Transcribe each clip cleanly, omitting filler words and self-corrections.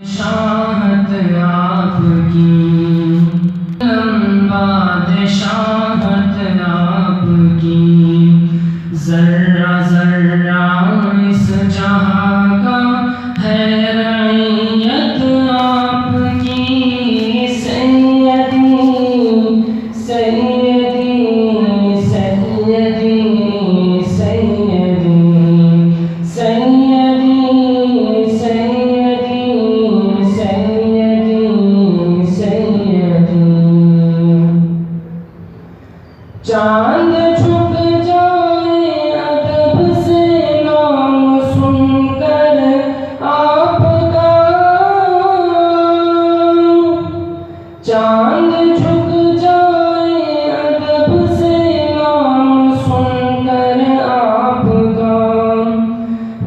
شاہت آپ کی بادشاہت آپ کی ذرہ ذرہ اس جہاں کا ہے رعیت آپ کی سیدی سیدی سیدی سیدی سیدی چاند چھپ جائے ادب سے نام سن کر آپ کا چاند چھپ جائے ادب سے نام سن کر آپ کا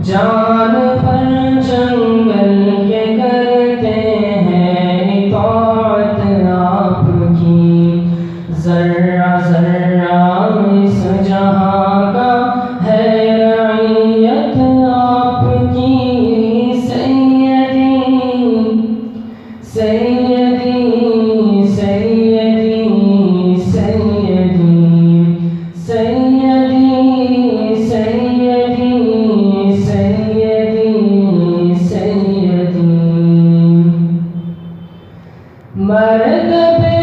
جان پر جنگل کے کرتے ہیں اطاعت آپ کی ذرہ ذرہ اس جہاں کا ہے رعیت آپ کی سیدی سیدی سیدی سیدی سیدی سیدی سیدی سیدی مرتبے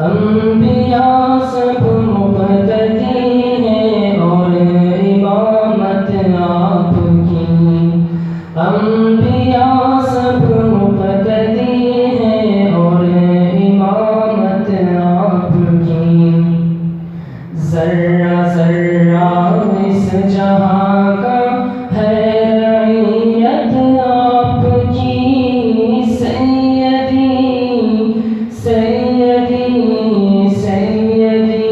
انبیاء سب مقتدی ہیں اور امامت آپ کی انبیاء سب مقتدی ہیں اور امامت آپ کی ذرہ ذرہ اس جہاں کا ہے رعیت آپ کی سیدی سیدی سیدی سیدی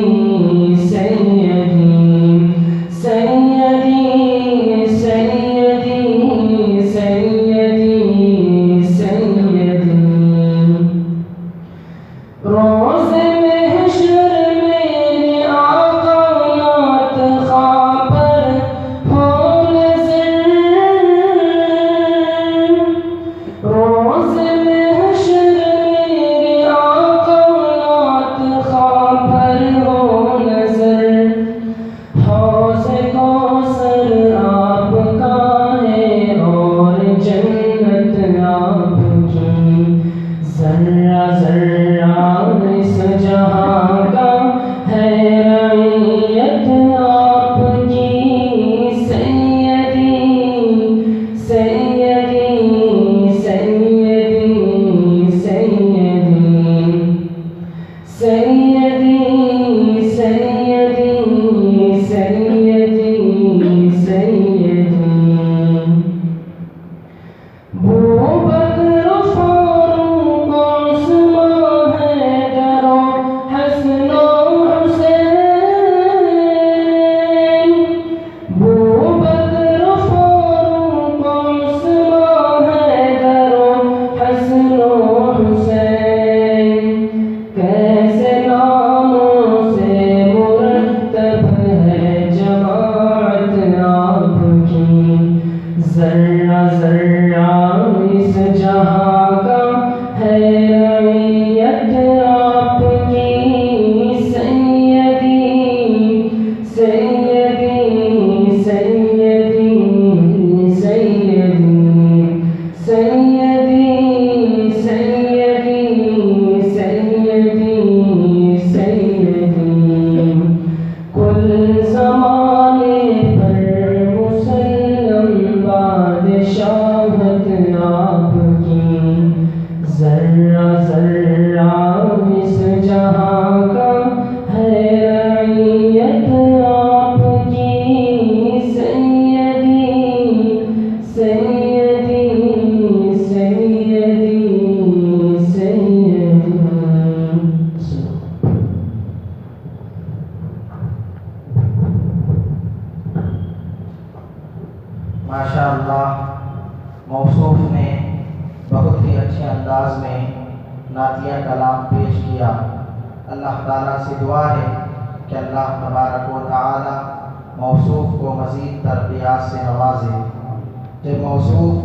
سیدی سیدی سیدی سیدی روز محشر میرے آقا نعت خواں پر ہو نظر روز محشر میرے آقا نعت خواں پر ہو نظر حوض کوثر آپ کا ہے اور جنت آپ کی ذرہ ذرہ اس جہاں کا ہے رعیت آپ کی سیدی سیدی سیدی سیدی سیدی سیدی سیدی سیدی بوبکر فاروق عثمان حیدر حسن و حسین بوبکر فاروق عثمان حیدر حسن و حسین کیسے ناموں سے مرتب ہے جماعت آپ کی ذرہ ذرہ اس جہاں کا ہے رعیت آپ کی سیدی سیدی سیدی سیدی سیدی سیدی سیدی سیدی کل زمانے پر مسلم بادشاہت آپ کی ذرہ ذرہ اس جہاں کا ہے رعیت آپ کی سیدی سیدی سیدی سیدی ماشاءاللہ موصوف نے بہت ہی اچھے انداز میں نعتیہ کلام پیش کیا۔ اللہ تعالیٰ سے دعا ہے کہ اللہ تبارک و تعالیٰ موصوف کو مزید ترقیات سے نوازے۔ جب موصوف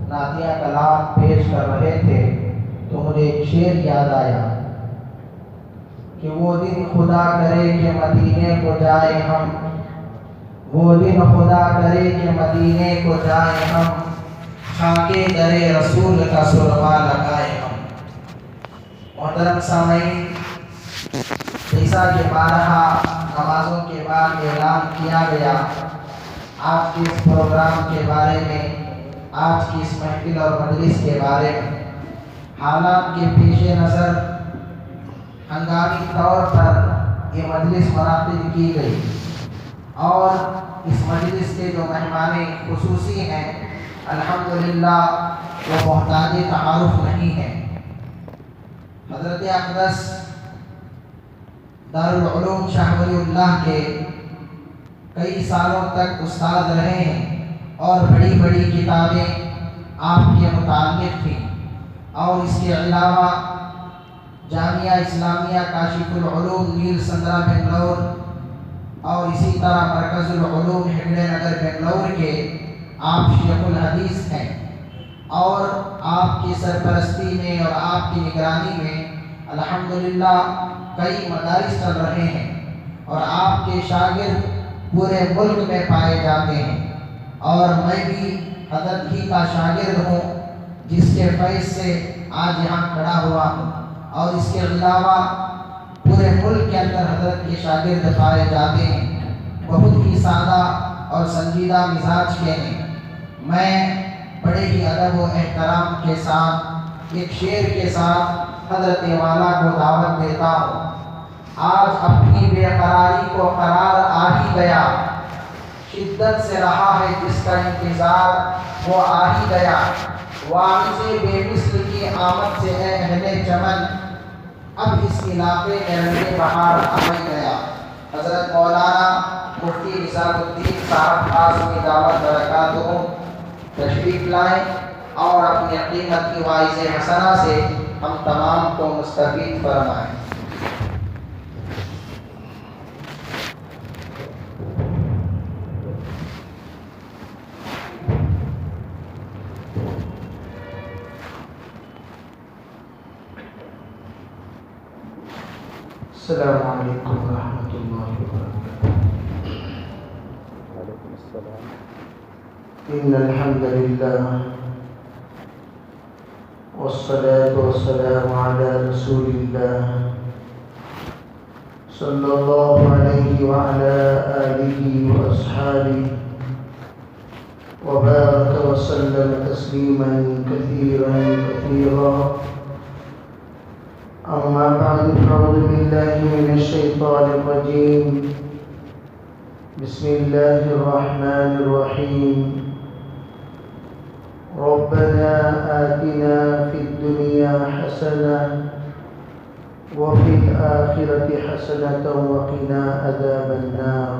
نعتیہ کلام پیش کر رہے تھے تو مجھے ایک شعر یاد آیا کہ وہ دن خدا کرے کہ مدینے کو جائے ہم، وہ دن خدا کرے کہ مدینے کو جائے ہم، خاکے درے رسول کا سرما لگائے ہم۔ محترم سامعین، جیسا کہ بارہا نمازوں کے بعد اعلان کیا گیا، آج کے اس پروگرام کے بارے میں، آج کی اس محفل اور مجلس کے بارے میں، حالات کے پیش نظر ہنگامی طور پر یہ مجلس منعقد کی گئی اور اس مجلس کے جو مہمان خصوصی ہیں الحمدللہ وہ محتاج تعارف نہیں ہیں۔ حضرت اقدس دارالعلوم شاہ ولی اللہ کے کئی سالوں تک استاد رہے ہیں اور بڑی بڑی کتابیں آپ کے متعلق تھیں، اور اس کے علاوہ جامعہ اسلامیہ کاشف العلوم نیل سندرا بنگلور اور اسی طرح مرکز العلوم ہگڑے نگر بنگلور کے آپ شیخ الحدیث ہیں، اور آپ کی سرپرستی میں اور آپ کی نگرانی میں الحمدللہ کئی مدارس چل رہے ہیں، اور آپ کے شاگرد پورے ملک میں پائے جاتے ہیں، اور میں بھی حضرت ہی کا شاگرد ہوں جس کے فیض سے آج یہاں کھڑا ہوا ہوں، اور اس کے علاوہ پورے ملک کے اندر حضرت کے شاگرد پائے جاتے ہیں، بہت ہی سادہ اور سنجیدہ مزاج کے ہیں۔ میں بڑے ہی ادب و احترام کے ساتھ ایک شعر کے ساتھ حضرت والا کو دعوت دیتا ہوں۔ آج اپنی بے قراری کو قرار آ ہی گیا، شدت سے رہا ہے جس کا انتظار وہ آ ہی گیا، واعظ بے مثل کی آمد سے ہے اہل چمن، اب اس علاقے میں رنگ بہار آ ہی گیا۔ حضرت مولانا مفتی نثار الدین صاحب خاص کی دعوت برکاتہ تشریف لائیں اور اپنی قیمت کی واعظ حسنہ سے ہم تمام کو مستفید فرمائیں۔ السلام علیکم ورحمۃ اللہ وبرکاتہ۔ وعلیکم السلام۔ ان الحمد للہ والصلاة والسلام على رسول اللہ صلی اللہ علیہ وعلى آلہ واصحابہ وبارک وسلم تسلیما کثیرا کثیرا، اما بعد فاعوذ باللہ من الشیطان الرجیم، بسم اللہ الرحمن الرحیم، ربنا آتنا في الدنيا حسنة وفي الآخرة حسنة وقنا عذاب النار۔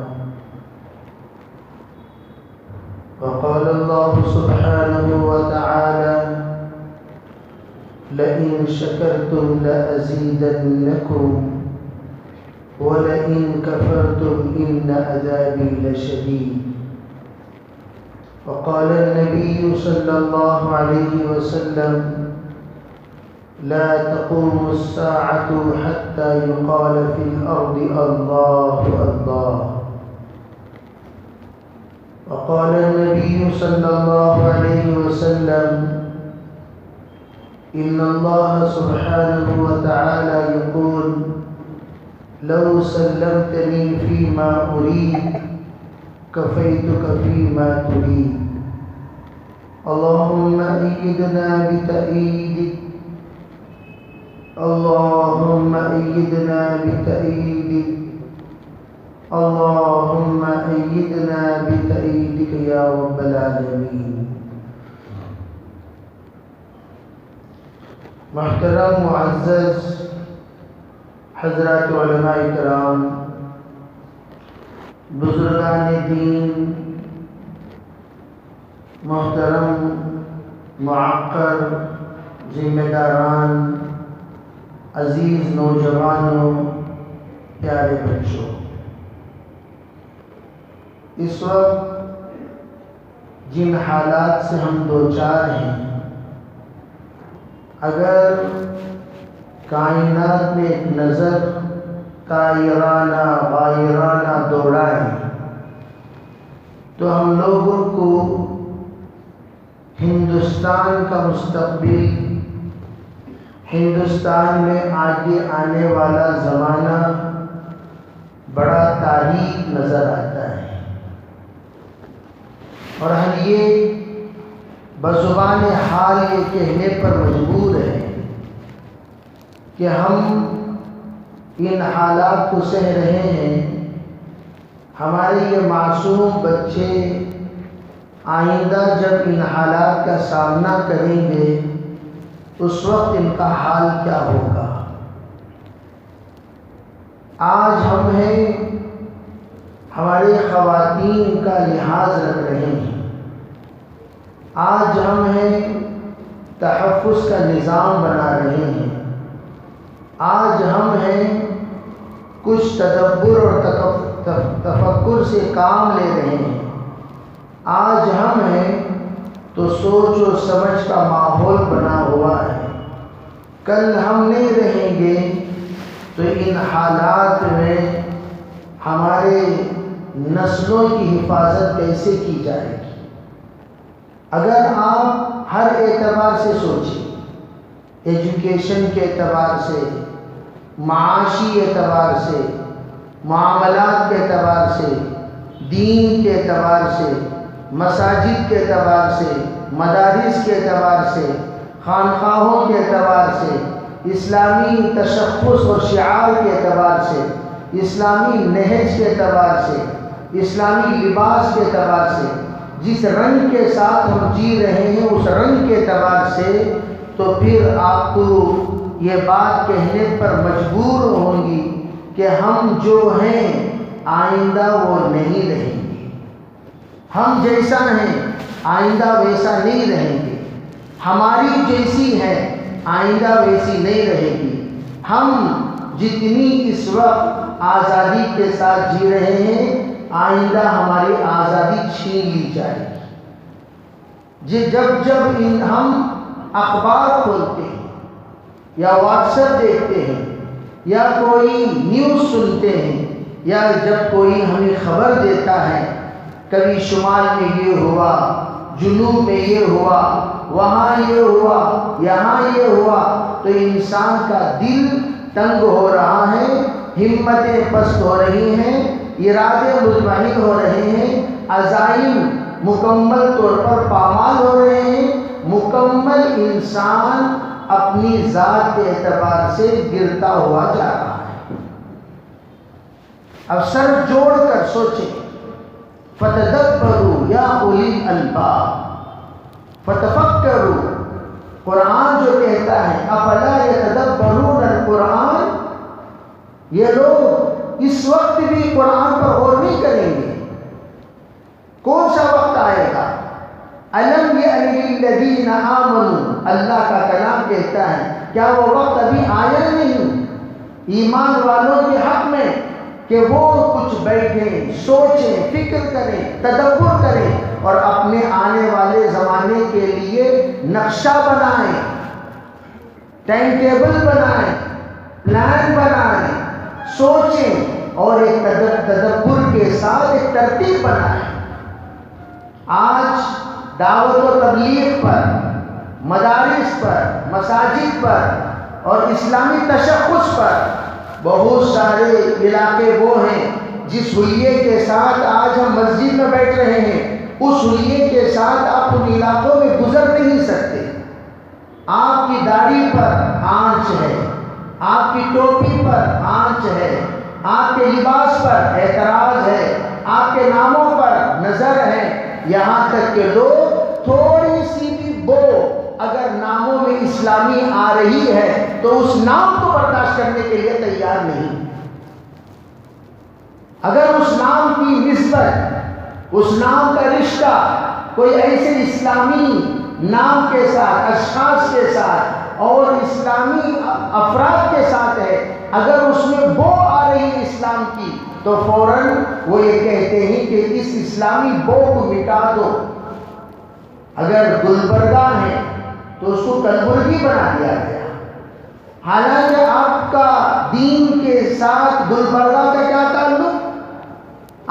وقال الله سبحانه وتعالى لئن شكرتم لأزيدنكم ولئن كفرتم إن عذابي لشديد۔ وقال النبي صلى الله عليه وسلم لا تقوم الساعة حتى يقال في الأرض الله الله۔ وقال النبي صلى الله عليه وسلم إن الله سبحانه وتعالى يقول لو سلمتني فيما أريد كفيتك فيما تريد۔ اللهم أيدنا بتأييدك، اللهم أيدنا بتأييدك، اللهم أيدنا بتأييدك يا رب العالمين۔ محترم معزز حضرات علماء کرام، بزرگان دین، محترم معقر ذمہ داران، عزیز نوجوانوں، پیارے بچوں، اس وقت جن حالات سے ہم دوچار ہیں، اگر کائنات میں ایک نظر طائرانہ غائرانہ دوڑائیں تو ہم لوگوں کو ہندوستان کا مستقبل، ہندوستان میں آگے آنے والا زمانہ بڑا تاریک نظر آتا ہے، اور ہم یہ بزبان حال یہ کہنے پر مجبور ہیں کہ ہم ان حالات کو سہ رہے ہیں۔ ہمارے یہ معصوم بچے آئندہ جب ان حالات کا سامنا کریں گے اس وقت ان کا حال کیا ہوگا؟ آج ہم ہیں، ہماری خواتین کا لحاظ رکھ رہے ہیں، آج ہم ہیں تحفظ کا نظام بنا رہے ہیں، آج ہم ہیں کچھ تدبر اور تفکر سے کام لے رہے ہیں، آج ہم ہیں تو سوچ و سمجھ کا ماحول بنا ہوا ہے۔ کل ہم نہیں رہیں گے تو ان حالات میں ہمارے نسلوں کی حفاظت کیسے کی جائے گی؟ اگر آپ ہر اعتبار سے سوچیں، ایجوکیشن کے اعتبار سے، معاشی اعتبار سے، معاملات کے اعتبار سے، دین کے اعتبار سے، مساجد کے اعتبار سے، مدارس کے اعتبار سے، خانقاہوں کے اعتبار سے، اسلامی تشخص اور شعار کے اعتبار سے، اسلامی نہج کے اعتبار سے، اسلامی لباس کے اعتبار سے، جس رنگ کے ساتھ ہم جی رہے ہیں اس رنگ کے اعتبار سے، تو پھر آپ کو یہ بات کہنے پر مجبور ہوں گی کہ ہم جو ہیں آئندہ وہ نہیں رہیں گے، ہم جیسا ہیں آئندہ ویسا نہیں رہیں گے، ہماری جیسی ہے آئندہ ویسی نہیں رہے گی، ہم جتنی اس وقت آزادی کے ساتھ جی رہے ہیں آئندہ ہماری آزادی چھین لی جائے گی۔ جب ہم اخبار کھولتے ہیں یا واٹس ایپ دیکھتے ہیں یا کوئی نیوز سنتے ہیں یا جب کوئی ہمیں خبر دیتا ہے کبھی شمال میں یہ ہوا، جنوب میں یہ ہوا، وہاں یہ ہوا، یہاں یہ ہوا، تو انسان کا دل تنگ ہو رہا ہے، ہمتیں پست ہو رہی ہیں، ارادے مطمئن ہو رہے ہیں، عزائم مکمل طور پر پامال ہو رہے ہیں، مکمل انسان اپنی ذات کے اعتبار سے گرتا ہوا جا رہا ہے۔ اب سر جوڑ کر سوچیں، فتدبروا یا اولی الالباب، فتفکروا، قرآن جو کہتا ہے افلا یتدبرون القرآن، یہ لوگ اس وقت بھی قرآن پر غور نہیں کریں گے۔ کون سا وقت آئے گا؟ الم یأن للذین آمنوا، اللہ کا کلام کہتا ہے کیا وہ وقت ابھی آیا نہیں ایمان والوں کے حق میں کہ وہ کچھ بیٹھیں، سوچیں، فکر کریں، تدبر کریں اور اپنے آنے والے زمانے کے لیے نقشہ بنائیں، ٹائم ٹیبل بنائیں، پلان بنائیں، سوچیں اور ایک تدبر کے ساتھ ایک ترتیب بنائیں۔ آج دعوت و تبلیغ پر، مدارس پر، مساجد پر اور اسلامی تشخص پر بہت سارے علاقے وہ ہیں جس حلیے کے ساتھ آج ہم مسجد میں بیٹھ رہے ہیں، اس حلیے کے ساتھ آپ ان علاقوں میں گزر نہیں سکتے۔ آپ کی داڑھی پر آنچ ہے، آپ کی ٹوپی پر آنچ ہے، آپ کے لباس پر اعتراض ہے، آپ کے ناموں پر نظر ہے، یہاں تک کہ لوگ تھوڑی سی بھی بو اگر ناموں میں اسلامی آ رہی ہے تو اس نام کو برداشت کرنے کے لیے تیار نہیں۔ اگر اس نام کی نسبت، اس نام کا رشتہ کوئی ایسے اسلامی نام کے ساتھ، اشخاص کے ساتھ اور اسلامی افراد کے ساتھ ہے، اگر اس میں بو آ رہی ہے اسلام کی تو فوراً وہ یہ کہتے ہیں کہ اس اسلامی بو کو مٹا دو۔ اگر گلبرگہ ہے تو اس کو کلبرگی بنا دیا گیا، حالانکہ آپ کا دین کے ساتھ گلبرگہ کا کیا تعلق؟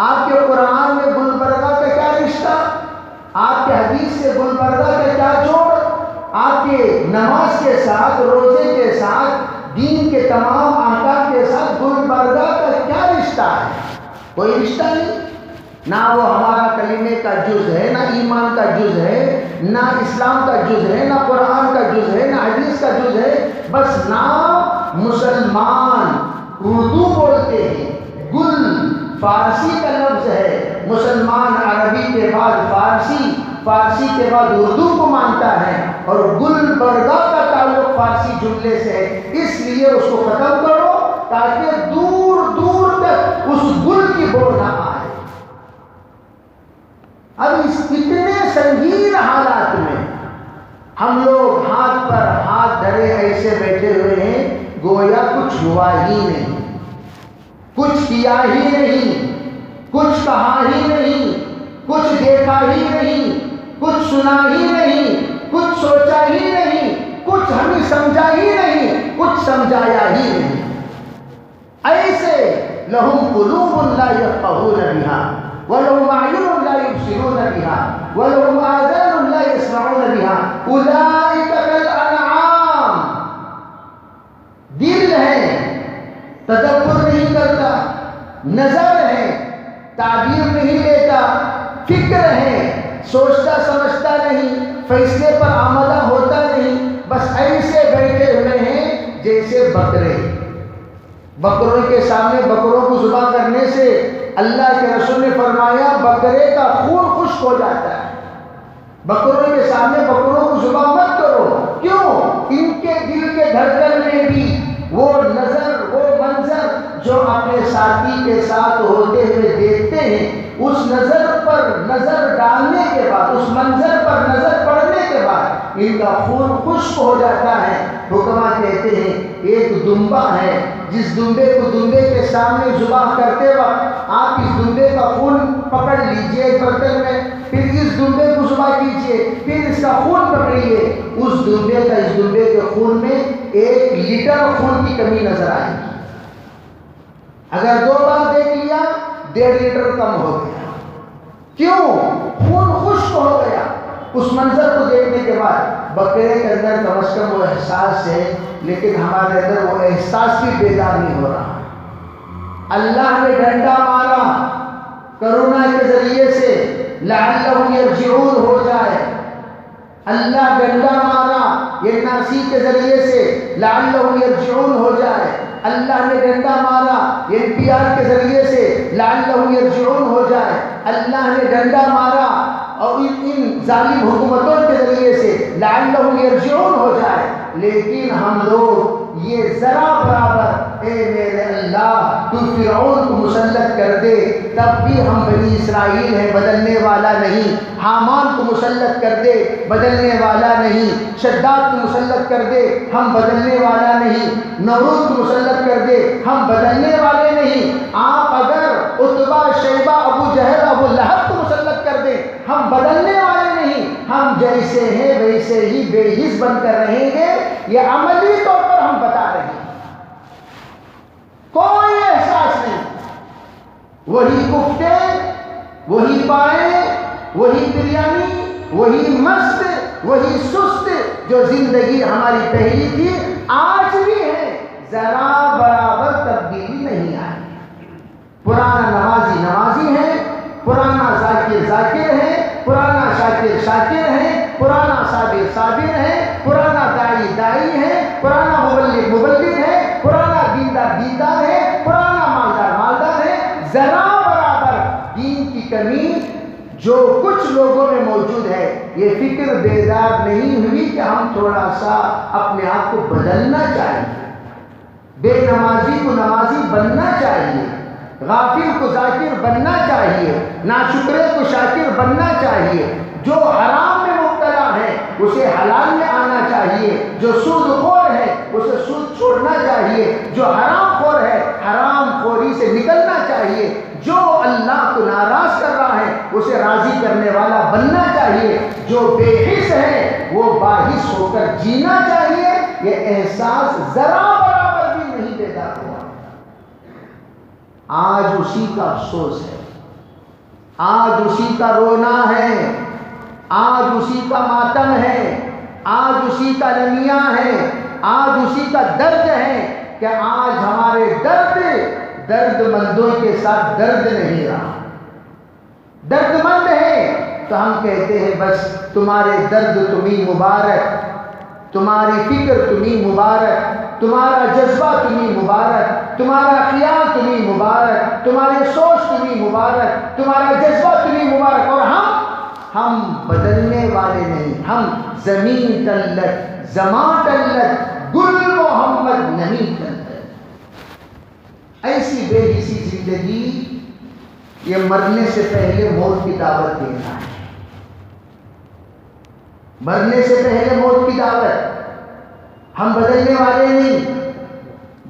آپ کے قرآن میں گلبرگہ کا کیا رشتہ؟ آپ کے حدیث سے گلبرگہ کا کیا جوڑ؟ آپ کے نماز کے ساتھ، روزے کے ساتھ، دین کے تمام احکام کے ساتھ گلبرگہ کا کیا رشتہ ہے؟ کوئی رشتہ نہیں۔ نہ وہ ہمارا کلمے کا جز ہے، نہ ایمان کا جز ہے، نہ اسلام کا جز ہے، نہ قرآن کا جز ہے، نہ حدیث کا جز ہے، بس نام مسلمان اردو بولتے ہیں، گل فارسی کا لفظ ہے، مسلمان عربی کے بعد فارسی کے بعد اردو کو مانتا ہے، اور گلبرگہ کا تعلق فارسی جملے سے ہے، اس لیے اس کو ختم کرو تاکہ دور دور تک اس گل کی بو نہ آئے۔ اب اس اتنے سنگین حالات میں ہم لوگ ہاتھ پر ہاتھ دھرے ایسے بیٹھے ہوئے ہیں گویا کچھ ہوا ہی نہیں، کچھ کیا ہی نہیں، کچھ کہا ہی نہیں، کچھ دیکھا ہی نہیں، کچھ سنا ہی نہیں، کچھ سوچا ہی نہیں، کچھ ہمیں سمجھا ہی نہیں، کچھ سمجھایا ہی نہیں۔ ایسے لہم قلوب لا یفقہون بہا وَلَهُمْ أَعْیُنٌ لَا يُبْصِرُونَ بِهَا وَلَهُمْ آذَانٌ لَا يَسْمَعُونَ بِهَا أُولَٰئِکَ کَالْأَنْعَامِ۔ دل ہے، تدبر نہیں کرتا، نظر ہے، تعبیر نہیں لیتا، فکر ہے، سوچتا سمجھتا نہیں، فیصلے پر آمدہ ہوتا نہیں، بس ایسے بیٹھے ہوئے ہیں جیسے بکرے۔ بکروں کے سامنے بکروں کو ذبح کرنے سے اللہ کے رسول نے فرمایا بکرے کا خون خشک ہو جاتا ہے۔ بکروں کے سامنے بکروں کو ذبح مت کرو، کیوں؟ ان کے دل کے دھڑکن میں بھی وہ نظر، وہ منظر جو اپنے ساتھی کے ساتھ ہوتے ہوئے دیکھتے ہیں، اس نظر پر نظر ڈالنے کے بعد، اس منظر پر نظر پڑنے کے بعد ان کا خون خشک ہو جاتا ہے۔ حکما کہتے ہیں ایک دمبا ہے، جس دمبے کو دمبے کے سامنے ذبح کرتے وقت آپ اس دمبے کا خون پکڑ لیجئے ایک برتن میں، پھر اس دمبے کو ذبح کیجئے، پھر اس کا خون پکڑیے، اس دمبے کے خون میں 1 لیٹر خون کی کمی نظر آئے گی۔ اگر 2 بار دیکھ لیا 1.5 لیٹر کم ہو گیا، کیوں؟ خون خشک ہو گیا۔ اس منظر کو دیکھنے کے بعد بکرے کے اندر کم از کم وہ احساس ہے، لیکن ہمارے اندر وہ احساس بھی بیدار نہیں ہو رہا۔ اللہ نے ڈنڈا مارا کرونا کے ذریعے سے لعلہم یرجعون ہو جائے، اللہ ڈنڈا مارا NRC کے ذریعے سے لعلہم یرجعون ہو جائے، اللہ نے ڈنڈا مارا NPR کے ذریعے سے لعلہم یرجعون ہو جائے، اللہ نے ڈنڈا مارا اور ان ظالم حکومتوں کے ذریعے سے لعلہم یرجعون ہو جائے، لیکن ہم لوگ یہ ذرا برابر، اے میرے اللہ تو فرعون کو مسلط کر دے، تب بھی ہم بنی اسرائیل ہیں، بدلنے والا نہیں، حامان کو مسلط کر دے، بدلنے والا نہیں، شداد کو مسلط کر دے، ہم بدلنے والا نہیں، نمرود کو مسلط کر دے، ہم بدلنے والے نہیں۔ آپ اگر عتبہ، شیبہ، ابو جہل، ابو لہب کو مسلط کر دیں، ہم بدلنے والے نہیں، ہم جیسے ہیں ویسے ہی بے حس بن کر رہیں گے، یہ عملی طور پر ہم بتا رہے ہیں، کوئی احساس نہیں۔ وہی کفتے، وہی پائے، وہی بریانی، وہی مست، وہی سست جو زندگی ہماری پہلی تھی آج بھی ہے، ذرا برابر تبدیلی نہیں آئی۔ پرانا نمازی نمازی ہے، پرانا ذاکر ذاکر ہے، پرانا شاکر شاکر ہے، پرانا صابر صابر ہے، پرانا داعی داعی ہے، پرانا مبلغ مبلغ ہے، پرانا دیندار دیندار ہے، پرانا مالدار مالدار ہے۔ ذرا برابر دین کی کمی جو کچھ لوگوں میں موجود ہے، یہ فکر بیدار نہیں ہوئی کہ ہم تھوڑا سا اپنے آپ کو بدلنا چاہیے، بے نمازی کو نمازی بننا چاہیے، غافل کو ذاکر بننا چاہیے، ناشکرے کو شاکر بننا چاہیے، جو حرام میں مبتلا ہے اسے حلال میں آنا چاہیے، جو سود خور ہے اسے سود چھوڑنا چاہیے، جو حرام خور ہے حرام خوری سے نکلنا چاہیے، جو اللہ کو ناراض کر رہا ہے اسے راضی کرنے والا بننا چاہیے، جو بے حس ہے وہ باحث ہو کر جینا چاہیے۔ یہ احساس ذرا برابر بھی نہیں بیدار ہوا۔ آج اسی کا افسوس ہے، آج اسی کا رونا ہے، آج اسی کا ماتم ہے، آج اسی کا لمیاں ہے، آج اسی کا درد ہے کہ آج ہمارے درد مندوں کے ساتھ درد نہیں رہا۔ درد مند ہے تو ہم کہتے ہیں بس تمہارے درد تمہیں مبارک، تمہاری فکر تمہیں مبارک، تمہارا جذبہ تمہیں مبارک، تمہارا خیال تمہیں مبارک، تمہاری سوچ تمہیں مبارک، تمہارا جذبہ تمہیں مبارک۔ اور ہم بدلنے والے نہیں، ہم زمین تلت زماں تلت گل محمد نہیں تلت۔ ایسی بے حسی زندگی یہ مرنے سے پہلے موت کی دعوت دینا ہے، مرنے سے پہلے موت کی دعوت۔ ہم بدلنے والے نہیں،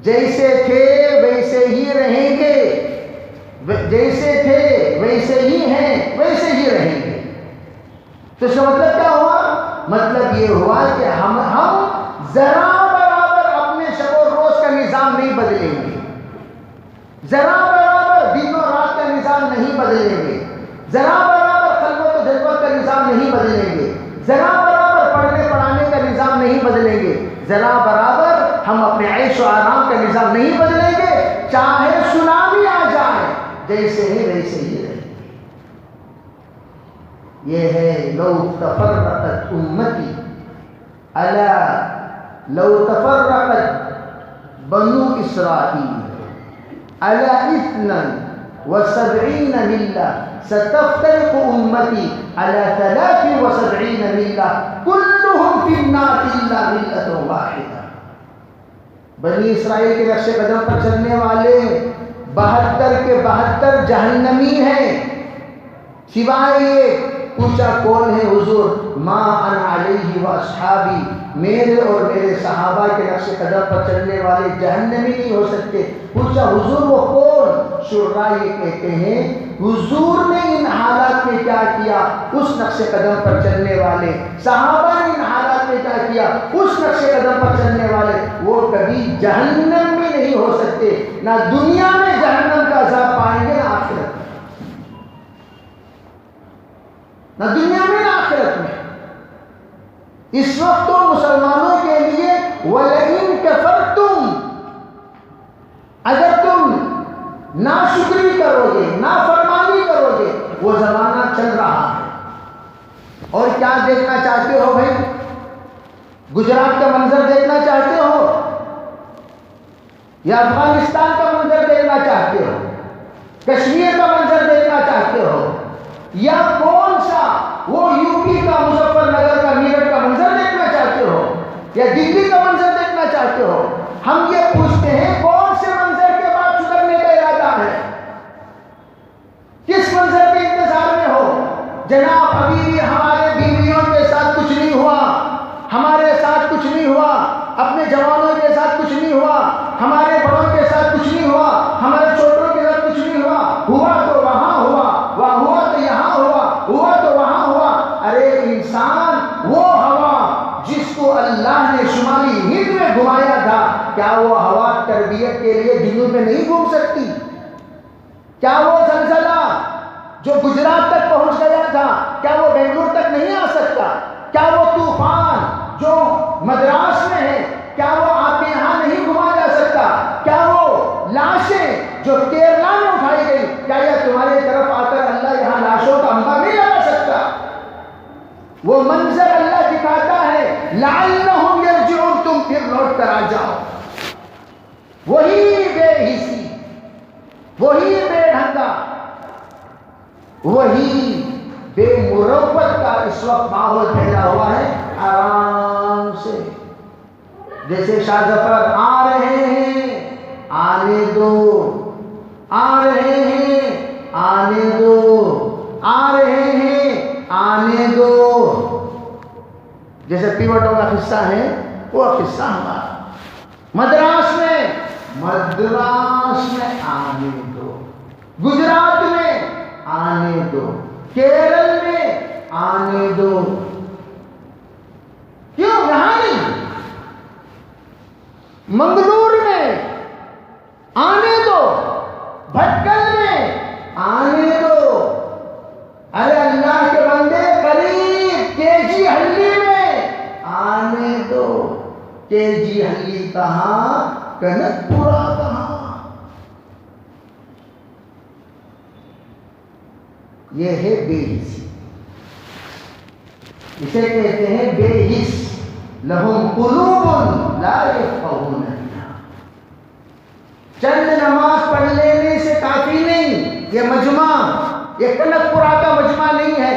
جیسے تھے ویسے ہی رہیں گے، جیسے تھے ویسے ہی ہیں ویسے ہی رہیں گے۔ تو اس کا مطلب کیا ہوا؟ مطلب یہ ہوا کہ ہم ذرا برابر اپنے شب و روز کا نظام نہیں بدلیں گے، ذرا برابر دن و رات کا نظام نہیں بدلیں گے، ذرا برابر خلوت و جلوت کا نظام نہیں بدلیں گے، ذرا برابر پڑھنے پڑھانے کا نظام نہیں بدلیں گے، ذرا برابر ہم اپنے عیش و آرام کا نظام نہیں بدلیں گے۔ چاہے سونامی آ جائے جیسے ہی ویسے ہی رہیں گے۔ یہ ہے لو تفرقت امتی الا لو تفرقت بنو اسرائیل على 72 ملة ستفترق أمتي على 73 ملة كلهم في النار إلا ملة واحدة۔ بنی اسرائیل کے نقش قدم پر چلنے والے 72 کے 72 جہنمی ہیں، سوائے یہ پوچھا کون ہے حضور؟ ما انا علیہ و اصحابی، میرے اور میرے صحابہ کے نقش قدم پر چلنے والے جہنمی نہیں ہو سکتے۔ پوچھا حضور وہ کون؟ شعراء یہ کہتے ہیں حضور نے ان حالات میں کیا کیا اس نقش قدم پر چلنے والے، صحابہ نے ان حالات میں کیا کیا اس نقش قدم پر چلنے والے، وہ کبھی جہنم میں نہیں ہو سکتے۔ نہ دنیا میں جہنم کا عذاب پائیں گے نہ آخرت میں، نہ دنیا میں نہ آخرت میں۔ اس وقت تو مسلمانوں کے لیے وَلَئِن كَفَرْتُمْ، اگر تم ناشکری کرو گے، نافرمانی کرو گے، وہ زمانہ چل رہا ہے۔ اور کیا دیکھنا چاہتے ہو بھائی؟ گجرات کا منظر دیکھنا چاہتے ہو یا افغانستان کا منظر دیکھنا چاہتے ہو، کشمیر کا منظر دیکھنا چاہتے ہو، یا کون سا وہ یو پی کا مظفر نگر کا میرٹھ کا منظر دیکھنا چاہتے ہو یا دلی کا منظر دیکھنا چاہتے ہو؟ ہم یہ پوچھتے ہیں کون سے منظر کے بعد سدھرنے کا ارادہ ہے؟ کس منظر کے انتظار میں ہو؟ جناب ابھی بھی ہمارے بیویوں کے ساتھ کچھ نہیں ہوا، ہمارے ساتھ کچھ نہیں ہوا، اپنے جوانوں کے ساتھ کچھ نہیں ہوا، ہمارے بڑوں کے ساتھ کچھ نہیں ہوا، ہمارے چھوٹوں کے ساتھ کچھ نہیں ہوا، ہوا تو وہاں ہوا، ہوا تو یہاں ہوا، ہوا تو وہاں ہوا۔ ارے انسان وہ ہوا جس کو اللہ نے شمالی ہند میں گھمایا تھا، کیا وہ ہوا تربیت کے لیے جنوب میں نہیں گھوم سکتی؟ کیا وہ زلزلہ جو گجرات تک پہنچ گیا تھا کیا وہ بنگلور تک نہیں آ سکتا؟ کیا وہ طوفان جو مدراس میں ہے کیا وہ آپ کے یہاں نہیں گھما جا سکتا؟ کیا وہ لاشیں جو کیرلا میں اٹھائی گئی کیا یہ تمہاری طرف آ کر اللہ یہاں لاشوں کا انبار نہیں لگا سکتا؟ وہ منظر اللہ دکھاتا ہے لعلہم یرجعون، تم پھر لوٹ کر آ جاؤ۔ وہی بے حسی، وہی بے ڈھنگا، وہی بے مروت کا اس وقت ماحول پھیلا ہوا ہے۔ آرام سے جیسے شاہ ظفر آ رہے ہیں آنے دو، آ رہے ہیں آنے دو، آ رہے ہیں آنے دو۔ جیسے پیوٹوں کا قصہ ہے وہ قصہ ہمارا. مدراس میں آنے دو، گجرات میں آنے دو، کیرل میں آنے دو. کیوں یہاں نہیں؟ منگلور میں آنے دو، بھٹکل میں آنے دو. ارے اللہ کے بندے قریب کے جی ہلی میں آنے دو. کے جی ہلی کہاں، کنک پورا کہاں. یہ ہے بے حسی، اسے کہتے ہیں بے حس. لہم قلوب لا یفقہون بہا. چند نماز پڑھ لینے سے کافی نہیں. یہ مجمع، یہ کنک پورا کا مجمع نہیں ہے.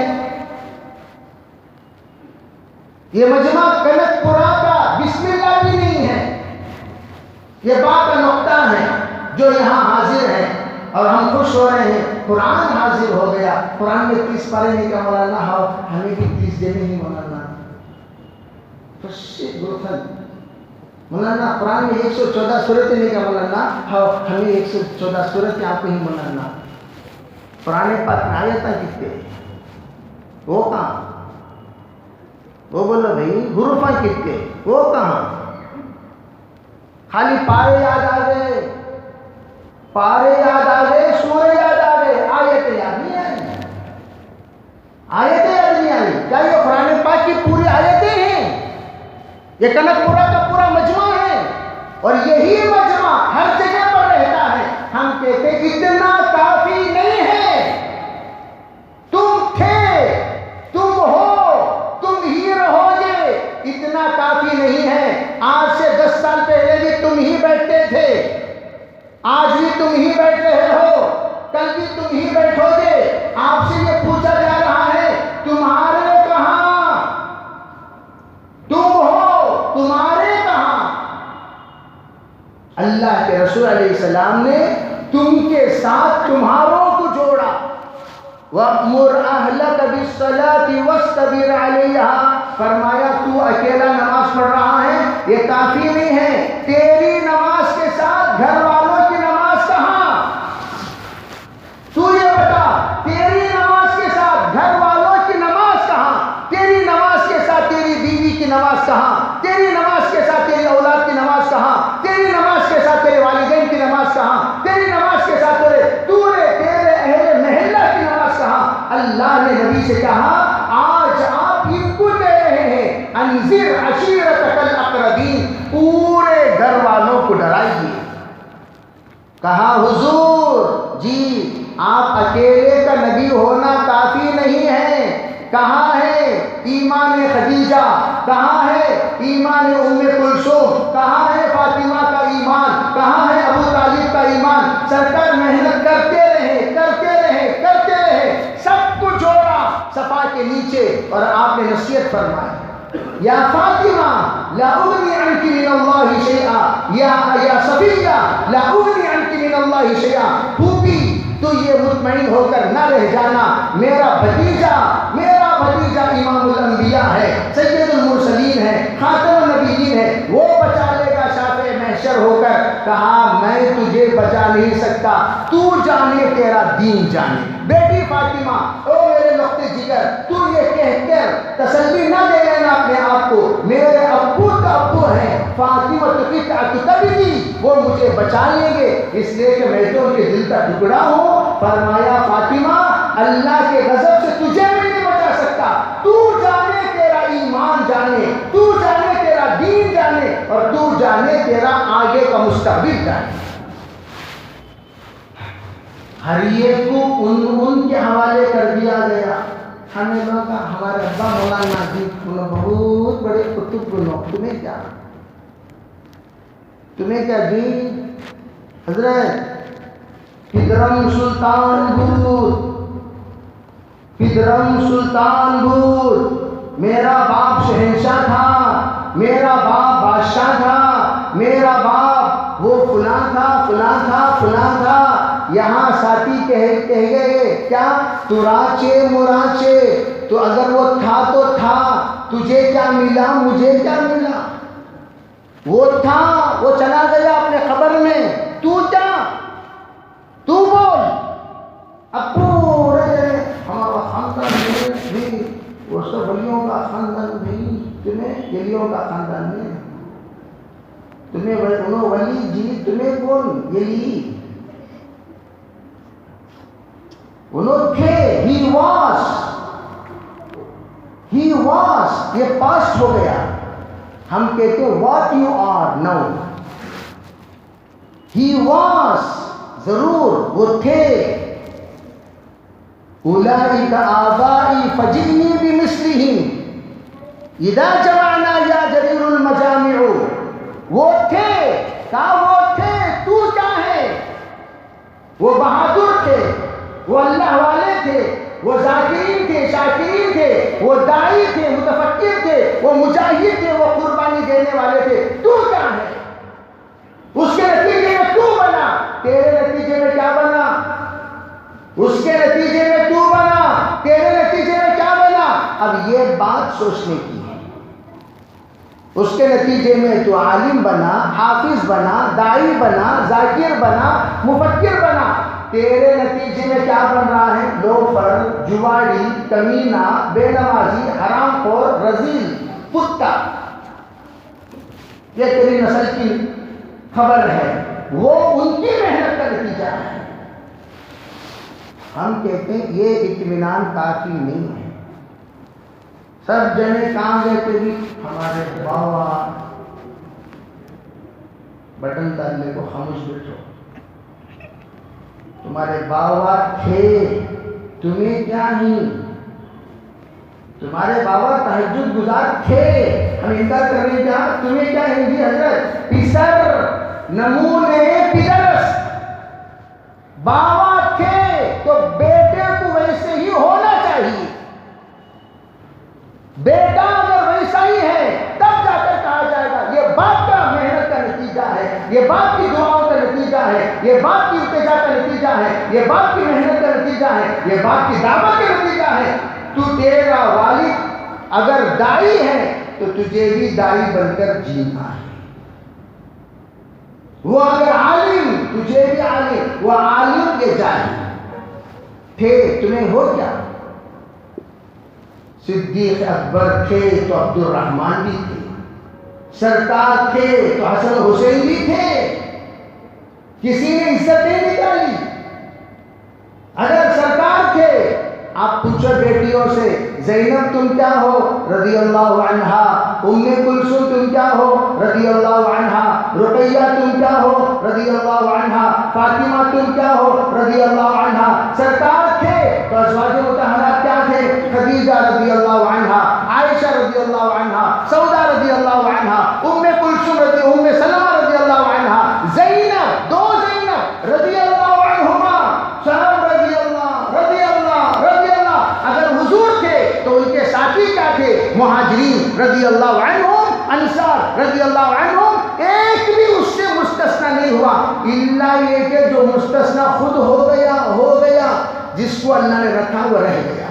یہ مجمع کنک پورا کا بسم اللہ بھی نہیں ہے. یہ بات کا نقطہ ہے جو یہاں حاضر ہے اور ہم خوش ہو رہے ہیں. قرآن حاضر ہو گیا. قرآن میں 30 پارے نہیں کا مولانا، ہمیں بھی 30 دینے ہی مولانا. مولانا قرآن میں 114 سورتیں نہیں کا مولانا، ہمیں 114 سورتیں آپ کو ہی مولانا. قرآن پاک میں آیتیں کتنے، وہ کہاں؟ وہ بولو بھائی حروفاں کتنے، وہ کہاں؟ خالی پارے یاد آ گئے، پارے یاد آ گئے، سورے یاد آ گئے، آیتیں یاد نہیں آئی. آیتیں یاد نہیں آئی. کیا یہ قرآن پاک کی پوری آیتیں ہیں؟ یہ کنک پورا کا پورا مجمع ہے اور یہی مجمع ہر جگہ پر رہتا ہے. ہم کہتے اتنا کافی نہیں ہے. تم تھے، تم ہو، تم ہی رہو گے، اتنا کافی نہیں ہے. آج سے 10 سال پہلے بھی تم ہی بیٹھتے تھے، آج بھی تم ہی بیٹھ رہے ہو، کل بھی تم ہی بیٹھو گے. آپ سے یہ پوچھا جا رہا ہے تمہارے کہاں؟ تم ہو، تمہارے کہاں؟ اللہ کے رسول علیہ السلام نے تم کے ساتھ تمہاروں کو جوڑا. وَأْمُرْ أَهْلَكَ بِالصَّلَاةِ وَاسْتَبِرْ عَلَيْهَا. فرمایا تو اکیلا نماز پڑھ رہا ہے، یہ کافی نہیں ہے. تیری نماز کے ساتھ گھر والوں کی نماز کہاں؟ تو یہ بتا، تیری نماز کے ساتھ گھر والوں کی نماز کہاں؟ تیری نماز کے ساتھ تیری بیوی کی نماز کہاں؟ تیری نماز کے ساتھ تیری اولاد کی نماز کہاں؟ تیری نماز کے ساتھ تیرے والدین کی نماز کہاں؟ تیری نماز کے ساتھ تیرے اہل محلہ کی نماز کہاں؟ اللہ نے نبی سے کہا آج آپ ان کو دے رہے ہیں، انذر عشیرتک الاقربین، پورے گھر والوں کو ڈرائیے. کہا حضور جی آپ اکیلے کا نبی ہونا کافی نہیں ہے. کہاں ہے ایمان خدیجہ؟ کہاں ہے ایمان ام کلثوم؟ کہاں ہے فاطمہ کا ایمان؟ کہاں ہے ابو طالب کا ایمان؟ سرکار محنت کرتے رہے، سب کو جوڑا صفا کے نیچے اور آپ نے نصیحت فرمائی، یا فاطمہ لا اغنی عنک من اللہ شیئا، یا صفیہ لا اغنی عنک من اللہ شیئا. پھوپھی تو یہ مطمئن ہو کر نہ رہ جانا، میرا بھتیجا امام الانبیاء ہے، سید المرسلین ہے، خاتم النبیین ہے، وہ بچا لے گا شافع محشر ہو کر. کہا میں تجھے بچا نہیں سکتا، تو جانے تیرا دین جانے. بیٹی فاطمہ او میرے نقطے جگر، تو یہ کہہ کر تسلی نہ دے لینا اپنے آپ کو، میرے ابو کا ابو ہیں، فاطمہ تبھی وہ مجھے بچا لیں گے، اس لیے کہ میں تو ان کے دل کا ٹکڑا ہوں. فرمایا فاطمہ اللہ کے غضب سے تجھے بھی نہیں بچا سکتا، تو جانے تیرا ایمان جانے، تو جانے تیرا دین جانے، اور تو جانے تیرا آگے کا مستقبل جانے. ہر ایک کو ان کے حوالے کر دیا گیا. ہمیں کہا ہمارے ابا مولانا جی بہت بڑے قطب بنو، تمہیں کیا جی حضرت پدرم سلطان بود، میرا باپ شہنشاہ تھا، میرا باپ بادشاہ تھا، میرا باپ وہ فلاں تھا. یہاں ساتھی کہہ گئے کیا تراچے مراچے، تو اگر وہ تھا تو تھا، تجھے کیا ملا مجھے کیا ملا؟ وہ تھا، وہ چلا گیا اپنے قبر میں، تو کیا؟ تو بول۔ اب پورے ہمارا خاندان بھی وہ سب ولیوں کا خاندان نہیں، تمہیں ولیوں کا خاندان نہیں، تمہیں انہوں ولی جی، تمہیں کون ولی؟ انہوں تھے، ہی واز، یہ پاسٹ ہو گیا۔ ہم کہتے ہیں what you are now, he was, ضرور وہ تھے۔ اولئک آبائی فجئنی بمثلہم اذا جمعنا یا جریر المجامع۔ وہ تھے، کہا وہ تھے، تو کیا ہے؟ وہ بہادر تھے، وہ اللہ والے تھے، وہ ذاکرین تھے، شاکرین تھے، وہ داعی تھے، متفکر تھے، وہ مجاہد تھے، وہ قربانی دینے والے تھے، تو کیا ہے؟ اس کے نتیجے میں تو بنا، تیرے نتیجے میں کیا بنا؟ اس کے نتیجے میں تو بنا، تیرے نتیجے میں کیا بنا؟ اب یہ بات سوچنے کی ہے۔ اس کے نتیجے میں تو عالم بنا، حافظ بنا، داعی بنا، ذاکر بنا، مفکر بنا، تیرے نتیجے میں کیا بن رہا ہے؟ لوفر، جواڑی، کمینہ، بے نمازی، حرام خور، رذیل، کتا۔ یہ تیری نسل کی خبر ہے، وہ ان کی محنت کا نتیجہ ہے۔ ہم کہتے ہیں یہ اطمینان کافی نہیں ہے۔ سب جنے کہاں گئے تھے بھی؟ ہمارے بابا، بٹن ڈالنے کو خاموش بیٹھو، تمہارے بابا تھے، تمہیں کیا ہی؟ تمہارے بابا تہجد گزار تھے، ہم انکار کر رہے ہیں کیا؟ تمہیں کیا ہے جی حضرت؟ پیسر نمونے پیدرس، بابا تھے تو بیٹے کو ویسے ہی ہونا چاہیے۔ بیٹا اگر ویسا ہی ہے تب جا کر کہا جائے گا یہ باپ کا محنت کا نتیجہ ہے، یہ باپ کی دعاؤں کا نتیجہ ہے، یہ باپ کی التجا کا نتیجہ ہے، یہ باپ کی محنت کا نتیجہ ہے، یہ باپ کی دعوت کا نتیجہ ہے۔ تو تیرا والد اگر داعی ہے تو تجھے بھی داعی بن کر جینا ہے۔ وہ اگر عالم، تجھے بھی عالم، وہ عالم کے جاہل تھے، تمہیں ہو کیا؟ صدیق اکبر تھے تو عبد الرحمن بھی تھے، سرکار تھے تو حسن حسین بھی تھے، کسی نے عزت نہیں نکالی۔ اگر سرکار تھے، آپ پوچھو بیٹیوں سے، زینب تم کیا ہو؟ رضی اللہ عنہا۔ ام کلثوم تم کیا ہو؟ رضی اللہ عنہا۔ رقیہ تم کیا ہو؟ رضی اللہ عنہا۔ فاطمہ تم کیا ہو؟ رضی اللہ عنہا۔ سرکار تھے تو ازواج مطہرات کیا تھے؟ خدیجہ رضی اللہ عنہا، عائشہ رضی اللہ عنہا، سودا رضی اللہ عنہا، ام کلثوم ام سلمہ رضی اللہ عنہا، زینب، دو زینب رضی اللہ عنہما، صاحب رضی اللہ، رضی اللہ، رضی اللہ۔ اگر حضور تھے تو ان کے ساتھی کیا تھے؟ مہاجرین رضی اللہ عنہم، انصار رضی اللہ عنہم، ایک بھی اس سے مستثنی نہیں ہوا، الا یہ کہ جو مستثنی خود ہو گیا، جس کو اللہ نے رکھا وہ رہ گیا۔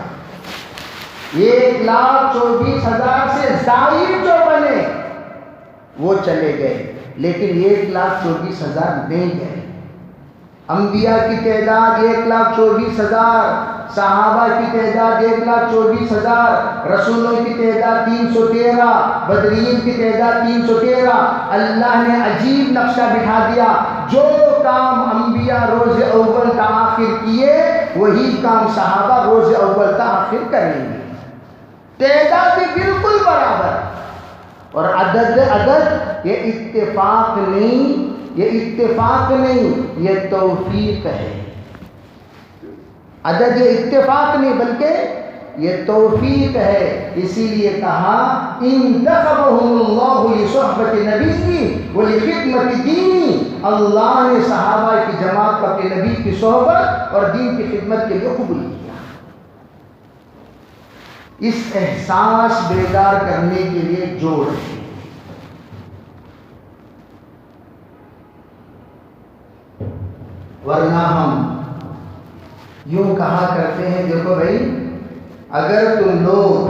1,24,000 سے زائد جو بنے وہ چلے گئے، لیکن 1,24,000 نہیں گئے۔ انبیاء کی تعداد 1,24,000، صحابہ کی تعداد 1,24,000، رسولوں کی تعداد 313، بدرین کی تعداد 313۔ اللہ نے عجیب نقشہ بٹھا دیا، جو کام انبیاء روز اول تا آخر کیے وہی کام صحابہ روز اول تا آخر کریں گے۔ تعداد بھی بالکل برابر، اور عدد یہ اتفاق نہیں، یہ توفیق ہے۔ عدد یہ اتفاق نہیں بلکہ یہ توفیق ہے۔ اسی لیے کہا انتخبهم اللہ لصحبت نبی ولخدمت دینی، اللہ نے صحابہ کی جماعت کو اپنے نبی کی صحبت اور دین کی خدمت کے لیے قبول کیا۔ اس احساس بیدار کرنے کے لیے جوڑ ہے۔ ورنہ ہم یوں کہا کرتے ہیں، دیکھو بھائی، اگر تم لوگ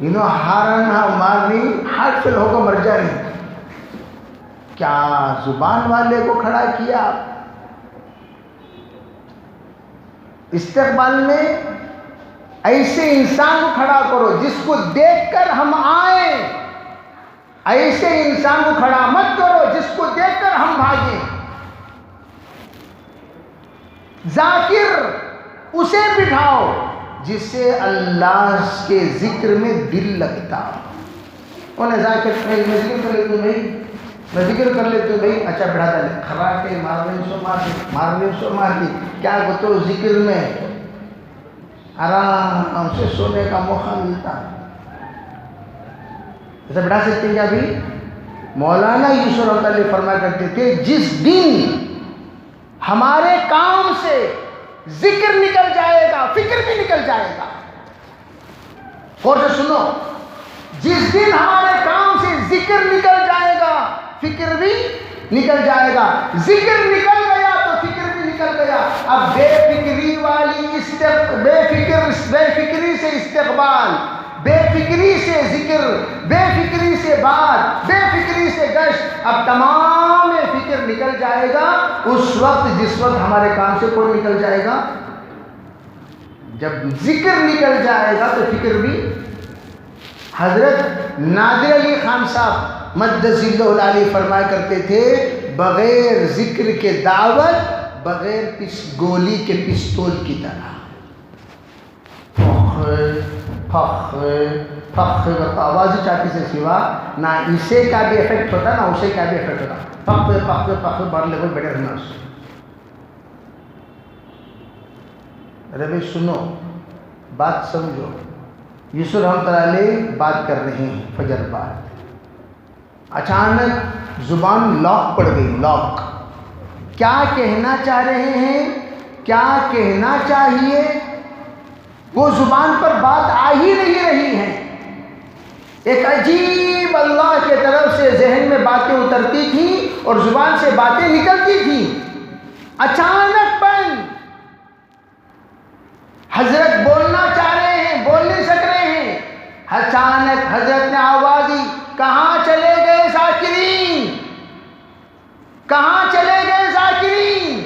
انہوں ہارنا مارنی ہارٹ فیل ہو کر مر جائیں. کیا زبان والے کو کھڑا کیا. استقبال میں ایسے انسان کو کھڑا کرو جس کو دیکھ کر ہم آئیں. ایسے انسان کو کھڑا مت کرو جس کو دیکھ کر ہم بھاگیں. ذاکر اسے بٹھاؤ جس سے اللہ کے ذکر میں دل لگتا. انہیں ذاکر میں ذکر کر لیتا ہوں بھائی, میں ذکر کر لیتا ہوں بھائی. اچھا بڑھا دے خراٹے مارنے سو مارتی کیا تو ذکر میں آرام سے سونے کا موقع ملتا. ایسا بڑھا سکتے ہیں کیا بھی. مولانا یوسف رحمۃ اللہ فرمایا کرتے تھے جس دن ہمارے کام سے ذکر نکل جائے گا فکر بھی نکل جائے گا. غور سے سنو, جس دن ہمارے کام سے ذکر نکل جائے گا فکر بھی نکل جائے گا. ذکر نکل گیا تو فکر بھی نکل گیا. اب بے فکری والی بے فکری سے استقبال, بے فکری سے ذکر, بے فکری سے بات, بے فکری سے گشت. اب تمام فکر نکل جائے گا اس وقت جس وقت ہمارے کام سے کون نکل جائے گا. جب ذکر نکل جائے گا تو فکر بھی. حضرت نادر علی خان صاحب مدث اللہ علیہ فرمایا کرتے تھے بغیر ذکر کے دعوت بغیر گولی کے پستول کی طرح. آواز چاٹی سے سوا نہ اسے کا بھی افیکٹ ہوتا نہ اسے کا بھی افیکٹ ہوتا. پخ بار لے بیٹھے رہنا. ارے بھائی سنو, بات سمجھو. یوسف رحمۃ اللہ علیہ بات کر رہے ہیں فجر بعد. اچانک زبان لاک پڑ گئی. لاک. کیا کہنا چاہ رہے ہیں, کیا کہنا چاہیے, وہ زبان پر بات آ ہی نہیں رہی ہے. ایک عجیب اللہ کے طرف سے ذہن میں باتیں اترتی تھیں اور زبان سے باتیں نکلتی تھیں. اچانک بند. حضرت بولنا چاہ رہے ہیں, بول نہیں سک رہے ہیں. اچانک حضرت نے آواز دی, کہاں چلے گئے ذاکرین, کہاں چلے گئے ذاکرین.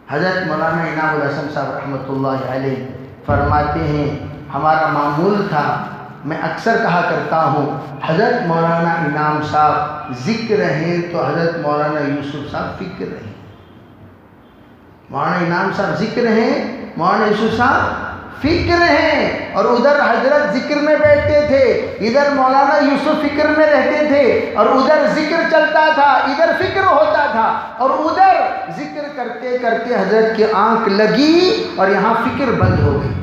حضرت مولانا انعام الحسن صاحب رحمۃ اللہ علیہ فرماتے ہیں ہمارا معمول تھا, میں اکثر کہا کرتا ہوں حضرت مولانا انعام صاحب ذکر ہیں تو حضرت مولانا یوسف صاحب فکر ہیں. مولانا انعام صاحب ذکر ہیں, مولانا یوسف صاحب فکر ہیں. اور ادھر حضرت ذکر میں بیٹھتے تھے, ادھر مولانا یوسف فکر میں رہتے تھے. اور ادھر ذکر چلتا تھا, ادھر فکر ہوتا تھا. اور ادھر ذکر کرتے کرتے حضرت کی آنکھ لگی اور یہاں فکر بند ہو گئی.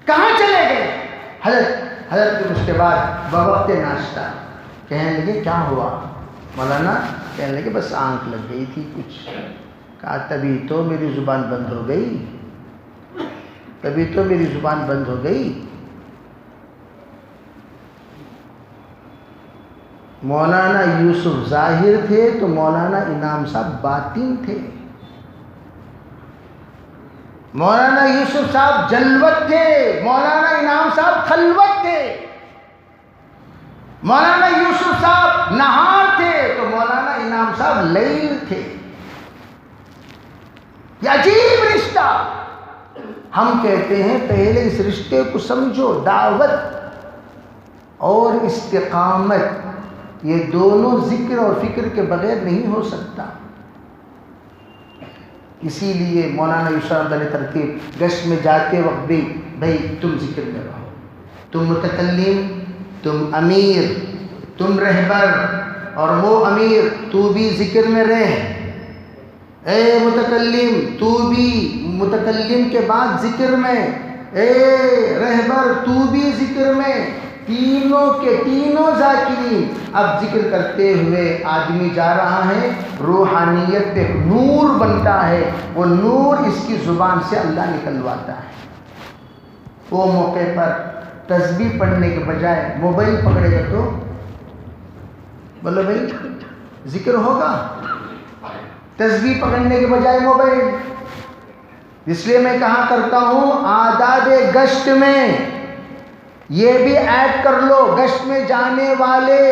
کہاں چلے گئے حضرت اس کے بعد بوقت ناشتہ کہنے لگے کیا ہوا مولانا. کہنے لگے بس آنکھ لگ گئی تھی کچھ. کہا تبھی تو میری زبان بند ہو گئی, تبھی تو میری زبان بند ہو گئی. مولانا یوسف ظاہر تھے تو مولانا انعام صاحب باطن تھے. مولانا یوسف صاحب جلوت تھے, مولانا انعام صاحب خلوت تھے. مولانا یوسف صاحب نہار تھے تو مولانا انعام صاحب لیل تھے. یہ عجیب رشتہ. ہم کہتے ہیں پہلے اس رشتے کو سمجھو. دعوت اور استقامت یہ دونوں ذکر اور فکر کے بغیر نہیں ہو سکتا. اسی لیے مولانا یوسف رحمۃ اللہ ترتیب گشت میں جاتے وقت بھی بھائی تم ذکر میں رہو, تم متکلم, تم امیر, تم رہبر, اور وہ امیر تو بھی ذکر میں رہ. اے متکلم تو بھی متکلم کے بعد ذکر میں, اے رہبر تو بھی ذکر میں. تینوں کے تینوں ذاکرین. اب ذکر کرتے ہوئے آدمی جا رہا ہے, روحانیت پہ نور بنتا ہے, وہ نور اس کی زبان سے اللہ نکلواتا ہے. وہ موقع پر تسبیح پڑھنے کے بجائے موبائل پکڑے گا تو بولو بھائی ذکر ہوگا. تسبیح پکڑنے کے بجائے موبائل. اس لیے میں کہا کرتا ہوں آداب گشت میں یہ بھی ایڈ کر لو، گشت میں جانے والے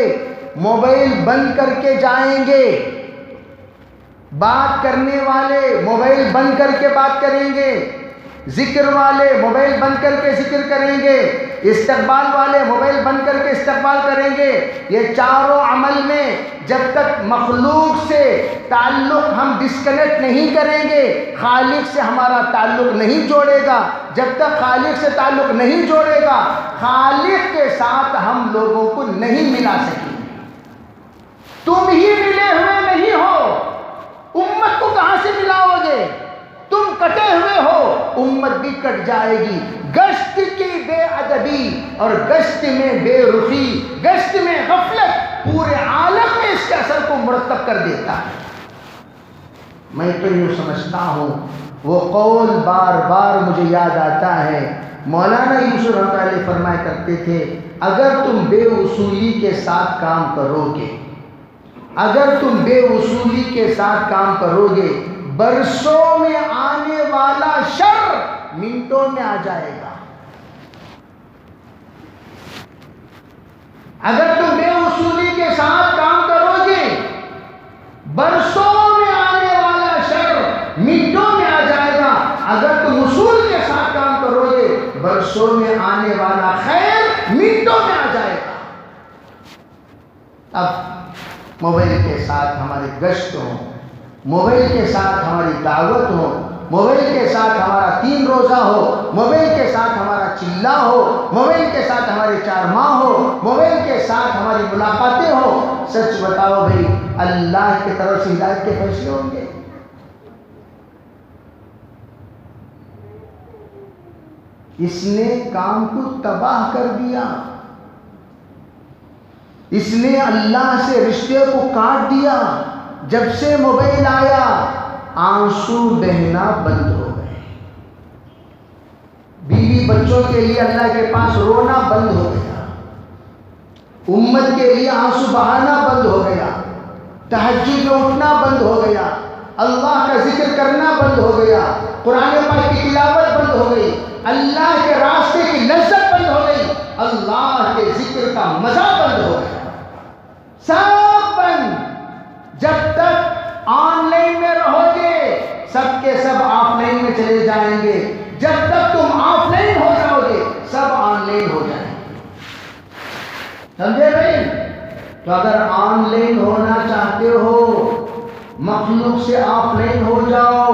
موبائل بند کر کے جائیں گے، بات کرنے والے موبائل بند کر کے بات کریں گے، ذکر والے موبائل بند کر کے ذکر کریں گے، استقبال والے موبائل بند کر کے استقبال کریں گے۔ یہ چاروں عمل میں جب تک مخلوق سے تعلق ہم ڈسکنیکٹ نہیں کریں گے، خالق سے ہمارا تعلق نہیں جوڑے گا۔ جب تک خالق سے تعلق نہیں جوڑے گا، خالق کے ساتھ ہم لوگوں کو نہیں ملا سکیں گے۔ تم ہی ملے ہوئے نہیں ہو، امت کو کہاں سے ملاؤ گے؟ تم کٹے ہوئے ہو، امت بھی کٹ جائے گی۔ گشت کی بے ادبی اور گشت میں بے رخی، گشت میں غفلت پورے عالم میں اس کے اثر کو مرتب کر دیتا ہے۔ میں تو یوں سمجھتا ہوں، وہ قول بار بار مجھے یاد آتا ہے، مولانا یوسف رحمۃ اللہ علیہ فرمایا کرتے تھے، اگر تم بے اصولی کے ساتھ کام کرو گے، اگر تم بے اصولی کے ساتھ کام کرو گے، برسوں میں آنے والا شر منٹوں میں آ جائے گا۔ اگر تم بے اصولی کے ساتھ کام کرو گے، برسوں میں آنے والا شر منٹوں میں آ جائے گا۔ اگر تم اصول کے ساتھ کام کرو گے، برسوں میں آنے والا خیر منٹوں میں آ جائے گا۔ اب موبائل کے ساتھ ہماری گشت ہو، موبائل کے ساتھ ہماری دعوت ہو، موبائل کے ساتھ ہمارا 3 روزہ ہو، موبائل کے ساتھ ہمارا چلہ ہو، موبائل کے ساتھ ہمارے 4 ماہ ہو، موبائل کے ساتھ ہماری ملاقاتیں ہو، سچ بتاؤ بھائی، اللہ کی طرف سے ہدایت کے فیصلے ہوں گے؟ اس نے کام کو تباہ کر دیا، اس نے اللہ سے رشتے کو کاٹ دیا۔ جب سے موبائل آیا، آنسو بہنا بند ہو گئے، بیوی بچوں کے لیے اللہ کے پاس رونا بند ہو گیا، امت کے لیے آنسو بہانا بند ہو گیا، تہجد میں اٹھنا بند ہو گیا، اللہ کا ذکر کرنا بند ہو گیا، قرآن پاک کی تلاوت بند ہو گئی، اللہ کے راستے کی لذت بند ہو گئی، اللہ کے ذکر کا مزہ بند ہو گیا، سب بند۔ جب تک آن لائن میں رہو گے، سب کے سب آف لائن میں چلے جائیں گے۔ جب تک تم آف لائن ہو جاؤ گے، سب آن لائن ہو جائیں گے۔ سمجھے بھائی؟ تو اگر آن لائن ہونا چاہتے ہو، مخلوق سے آف لائن ہو جاؤ۔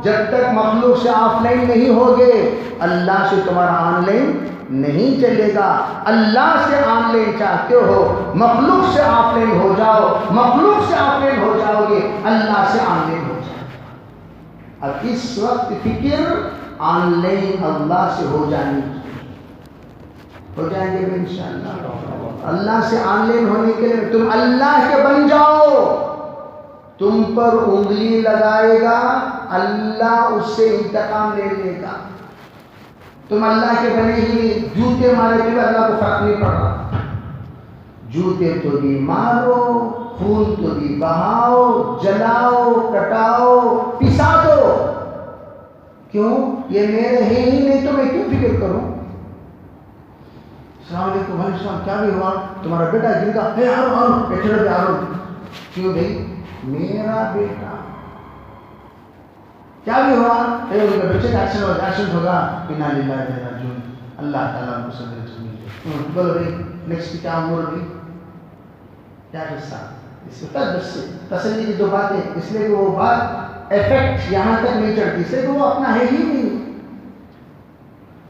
جب تک مخلوق سے آف لائن نہیں ہوگے، اللہ سے تمہارا آن لائن نہیں چلے گا۔ اللہ سے آن لائن چاہتے ہو، مخلوق سے آف لائن ہو جاؤ، مخلوق سے آف لائن ہو جاؤ گے، اللہ سے آن لائن ہو جاؤ۔ اب اس وقت فکر آن لائن اللہ سے ہو جانے کی، ہو جائیں گے انشاءاللہ۔ اللہ سے آن لائن ہونے کے لیے تم اللہ کے بن جاؤ، تم پر انگلی لگائے گا، اللہ اس سے انتقام لے لے گا۔ تم اللہ کے بنے ہی جوتے مارے بھی اللہ کو فرق نہیں پڑ رہا، جوتے تو بھی مارو، خون تو بھی بہاؤ، جلاؤ، کٹاؤ، پسا دو۔ کیوں؟ یہ میرے ہیں ہی نہیں تو میں کیوں فکر کروں؟ السلام علیکم وعلیکم السلام، کیا بھی ہوا؟ تمہارا بیٹا گر گا، اے آرو بیٹھے پہ آرو۔ کیوں بھائی؟ میرا بیٹا کیا بھی ہوا؟ بچے کا ایکسیڈنٹ ہوگا، انا للہ و انا الیہ راجعون، اللہ تعالیٰ کو صبر جمیل۔ بولو بھائی نیکسٹ کیا امور بھی کیا قصہ؟ اس کے بس تسلی کی جو باتیں، اس لیے کہ وہ بات افیکٹ یہاں تک نہیں چڑھتی، اس لیے کہ وہ اپنا ہے ہی نہیں۔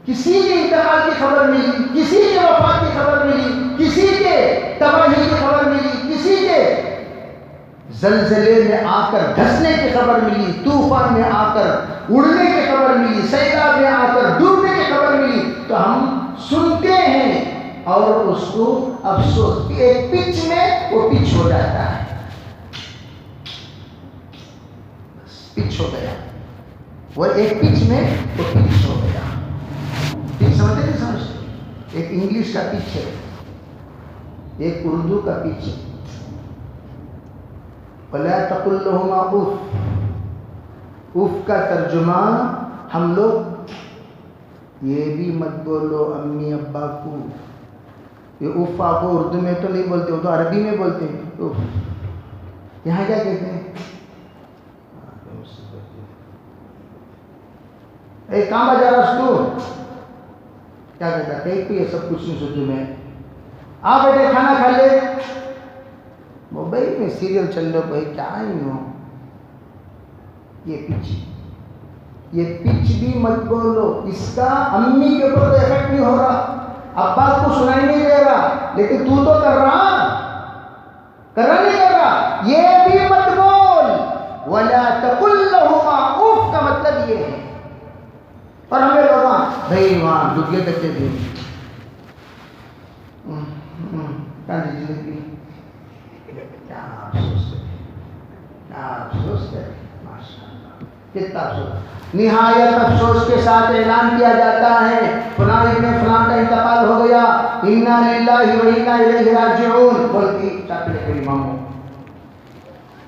کسی کے انتقال کی خبر ملی، کسی کے وفات کی خبر ملی، کسی کے تباہی کی خبر ملی، کسی کے زلزلے میں آ کر دھسنے کی خبر ملی، طوفان میں آ کر اڑنے کی خبر ملی، سیلاب میں آ کر ڈوبنے کی خبر ملی، تو ہم سنتے ہیں اور اس کو افسوس، ایک پچ میں وہ پچ ہو جاتا ہے، پچ ہو گیا، وہ ایک پچ میں وہ پچ ہو گیا۔ پچ سمجھتے نہیں سمجھتے؟ ایک انگلش کا پچ ہے، ایک اردو کا پچ ہے۔ وَلَا تَقُلْ لَهُمَا اُف، اف کا ترجمہ ہم لوگ یہ بھی مت بولو امی ابا کو. یہ افا کو اردو میں تو نہیں بولتے, وہ تو عربی میں بولتے ہیں. یہاں کیا کہتے ہیں؟ اے کہاں بجا رہا اس تو کیا کہتا ہے؟ کہیں پہ یہ سب کچھ نہیں سوچو میں. آپ بیٹے کھانا کھا لے, موبائل میں سیریل چل رہا بھائی کیا ہی ہو. یہ پچ بھی مت بولو. اس کا امی کے اوپر تو افیکٹ نہیں ہو رہا, ابا کو سنائی نہیں دے رہا, لیکن تو کر رہا نہیں کر رہا. یہ بھی مت بول. وَلَا تَقُلْ لَهُمَا اُف کا مطلب یہ ہے. اور ہمیں لوگ بھائی وہاں دکھے بچے تھے کیا افسوس ہے, کتنا افسوس. نہایت افسوس کے ساتھ اعلان کیا جاتا ہے فلاں ابن فلاں کا انتقال ہو گیا, انا للہ و انا الیہ راجعون. بولتی چاپلے کری مامو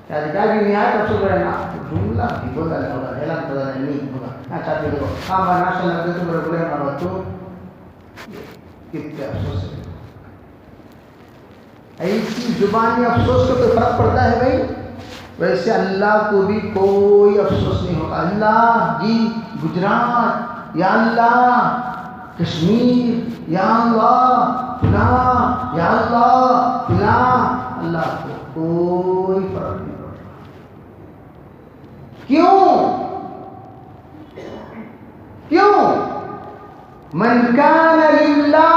کیا کہ نہایت افسوس ہے نا, جملہ بھی بولا ہوگا, اعلان پتا نہیں ہوگا. اچھا دیکھو ہاں ناشتہ لگتے تو میرے بولے ہمارا تو کتنے افسوس ہے. ایسی زبانی افسوس کو کوئی فرق پڑتا ہے بھائی؟ ویسے اللہ کو بھی کوئی افسوس نہیں ہوگا. اللہ جی گجرات, یا اللہ کشمیر, یا اللہ فلاں, یا اللہ فلاں, اللہ کو کوئی فرق نہیں پڑتا. کیوں؟ من کان للہ,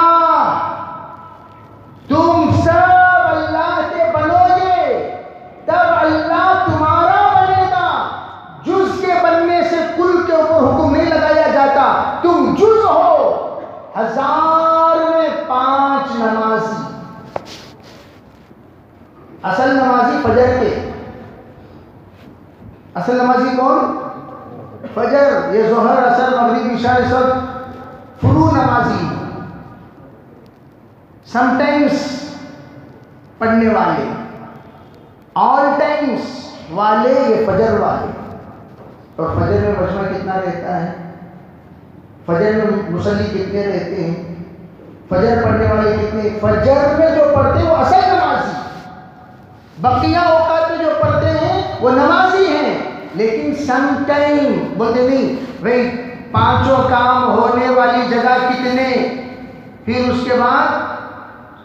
تم سب اللہ کے بنو گے تب اللہ تمہارا بنے گا. جز کے بننے سے کل کے اوپر حکم نہیں لگایا جاتا. تم جز ہو. 1000 میں 5 نمازی, اصل نمازی فجر کے, اصل نمازی کون؟ فجر. یہ ظہر اثر مغرب عشاء سب فرو نمازی, سم ٹائمز پڑھنے والے, آل ٹائمز والے یہ فجر والے. اور فجر میں مجمع کتنا رہتا ہے؟ فجر میں مصلی کتنے رہتے ہیں؟ فجر پڑھنے والے کتنے؟ فجر میں جو پڑھتے ہیں وہ اصل نمازی, بقیہ اوقات میں جو پڑھتے ہیں وہ نمازی ہیں. لیکن سم ٹائم بولتے نہیں بھائی 5 کام ہونے والی جگہ کتنے, پھر اس کے بعد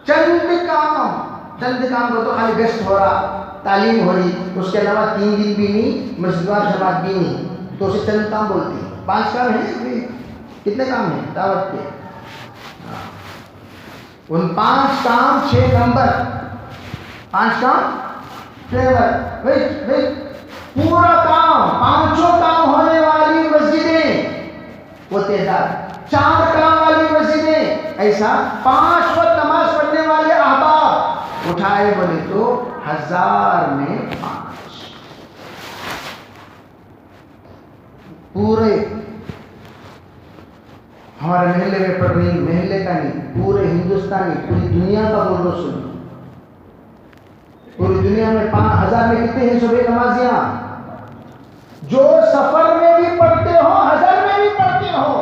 چند کام کو تو خالی گشت ہو رہا, تعلیم ہو رہی, اس کے علاوہ 3 دن بھی نہیں, مسجد و جماعت بھی نہیں, تو اسے چند کام بولتے ہیں. 5 کام ہیں. کتنے کام ہیں دعوت کے؟ ان 5 کام 6 نمبر, 5 کام 6 نمبر. بھائی پورا کام 5 کام ہونے والی مسجدیں وہ تعداد, 4 کام والی مسجدیں, ایسا 5 وقت نماز پڑھنے والے احباب اٹھائے بولے تو 1000 میں 5. پورے ہمارے محلے میں پڑھ رہی, محلے کا نہیں, پورے ہندوستانی, پوری دنیا کا بول رہا سنو. پوری دنیا میں 1000 میں کتنے ہیں صبح نمازیاں؟ جو سفر میں بھی پڑھتے ہو, حضر میں بھی پڑھتے ہو,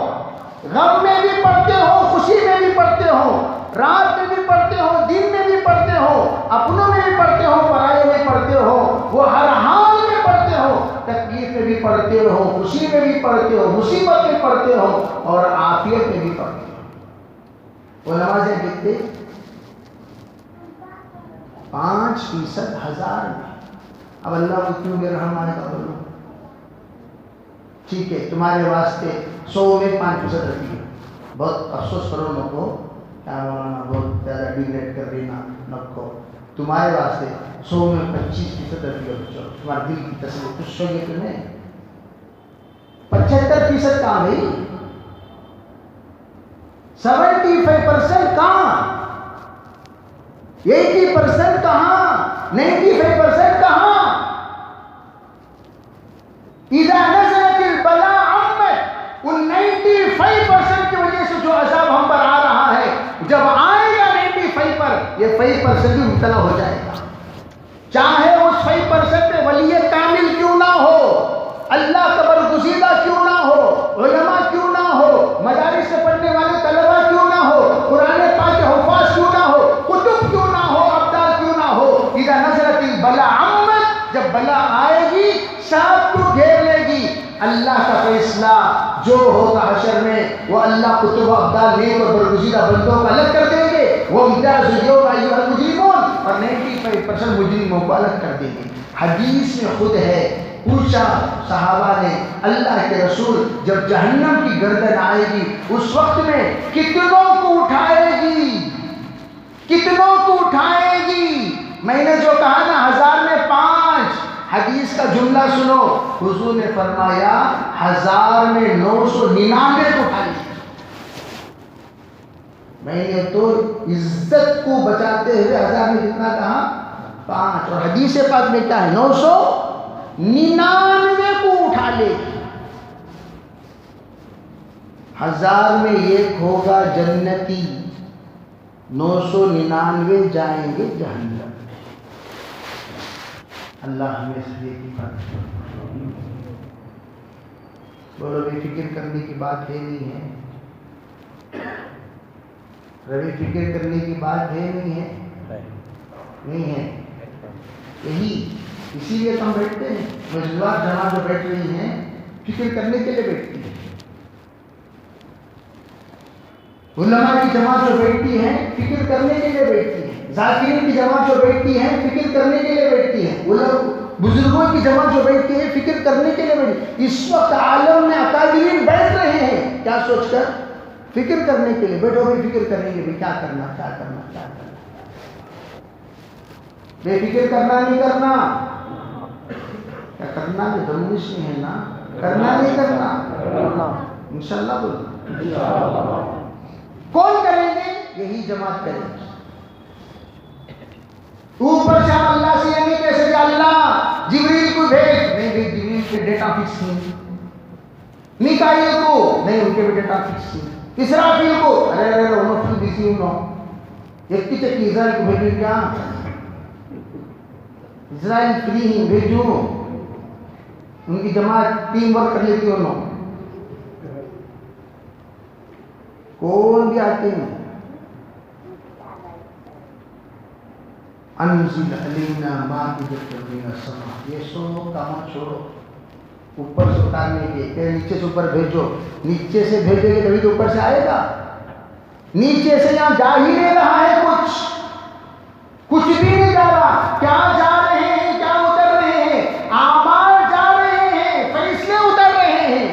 غم میں بھی پڑھتے ہو, خوشی میں بھی پڑھتے ہو, رات میں بھی پڑھتے ہو, دن میں بھی پڑھتے ہو, اپنوں میں بھی پڑھتے ہو, پرائے میں پڑھتے ہو, وہ ہر حال میں پڑھتے ہو, تکلیف میں بھی پڑھتے ہو, خوشی میں بھی پڑھتے ہو, مصیبت میں پڑھتے ہو, اور عافیت میں بھی پڑھتے ہو. وہ نمازیں کتنے؟ 5% 1000 میں. اب اللہ کو کیوں بے رحم آنے کا بولو؟ ٹھیک ہے تمہارے واسطے 100 میں 5% رکھیے. بہت افسوس کرو نکو, کیا مولانا بہت زیادہ ڈیگریڈ کر دینا نکو. تمہارے واسطے 100 میں 25% رکھیے. بچوں تمہارے دل کی تسلی خوش ہوگی تمہیں. 75% کہاں گئی؟ 75% کہاں؟ 80% کہاں؟ 95% کہاں؟ اذا نزلت البلاء عمت, ان 95% کی وجہ سے جو عذاب ہم پر آ رہا ہے, جب آئے گا 95 پر, یہ 5% بھی مبتلا ہو جائے گا. چاہے اس 5% میں ولی کامل کیوں نہ ہو, اللہ کا برگزیدہ کیوں نہ ہو, علماء کیوں نہ ہو, مدارس سے پڑھنے والے طلبا کیوں نہ ہو، قرآن پاک کے حفاظ کیوں نہ ہو، کتب کیوں نہ ہو، ابدال کیوں نہ ہو، اذا نزلت البلا عمت، جب بلا آئے گی سب کو گھیر لے گی، اللہ کا فیصلہ جو ہوگا حشر میں وہ اللہ کتب و ابدال نیک اور برگزیدہ بندوں کو الگ کر دیں گے، وہ امتیاز اليوم ایھا المجرمون، اور 95% مجرموں کو الگ کر دیں گے۔ حدیث میں خود ہے، پوچھا صحابہ نے اللہ کے رسول جب جہنم کی گردن آئے گی اس وقت میں کتنوں کو اٹھائے گی، کتنوں کو اٹھائے گی؟ میں نے جو کہا نا 1000 میں 5، حدیث کا جملہ سنو، حضور نے فرمایا 1000 میں 999 کو اٹھائے گی۔ میں نے تو عزت کو بچاتے ہوئے 1000 میں کتنا کہا؟ 5، اور حدیث پاک میں کیا ہے؟ 999 کو اٹھا لے گی۔ 1000 میں 1 ہوگا جنتی، 999 جائیں گے جہنم۔ اللہ ہمیں سبھی کی بات بولو، بے فکر کرنے کی بات ہے نہیں ہے؟ روی فکر کرنے کی بات ہے نہیں ہے؟ نہیں ہے۔ یہی اسی لیے تو ہم بیٹھتے ہیں، موجودات جماعت جو بیٹھ رہی ہیں فکر کرنے کے لیے بیٹھتی ہیں، علماء کی جماعت جو بیٹھتی ہے فکر کرنے کے لیے بیٹھتی ہے، ذاکرین کی جماعت جو بیٹھتی ہے فکر کرنے کے لیے بیٹھتی ہے، بزرگوں کی جماعت جو بیٹھتی ہے فکر کرنے کے لیے بیٹھتی ہے۔ اس وقت عالم میں اکابرین بیٹھ رہے ہیں، کیا سوچ کر؟ فکر کرنے کے لیے۔ بیٹھو بھی فکر کریں گے بھی کیا کرنا، کیا کرنا، کیا کرنا۔ بے فکر کرنا نہیں کرنا، کیا کرنا بھی دمش میں ہے نا، کرنا نہیں کرنا، انشاءاللہ بولو۔ کون کریں گے؟ یہی جماعت کریں گے۔ اوپر سے ہم اللہ سے یہ نہیں کہہ سکتے اللہ جبریل کو بھیج، نہیں بھائی جبریل کے ڈیٹا فکس نہیں، میکائیل کو نہیں، ان کے بھی ڈیٹا فکس نہیں، اسرافیل کو ارے انہوں فل بزی انہوں، ایک کی چکی اسرائیل کو بھیجیں کیا؟ اسرائیل فری ہی بھیجوں، ان کی جماعت ٹیم ورک کر لیتی انہوں، کون بھی آتے ہیں۔ انزل علینا مائدۃ من السماء، یہ سو کام چھوڑو، اوپر سے اتارنے کے کہ نیچے سے اوپر بھیجو، نیچے سے بھیجے گے تبھی تو اوپر سے آئے گا، نیچے سے یہاں جا ہی نہیں رہا ہے، کچھ بھی نہیں جا رہا، کیا جا رہے ہیں، کیا اتر رہے ہیں؟ اعمال جا رہے ہیں، فیصلے اتر رہے ہیں،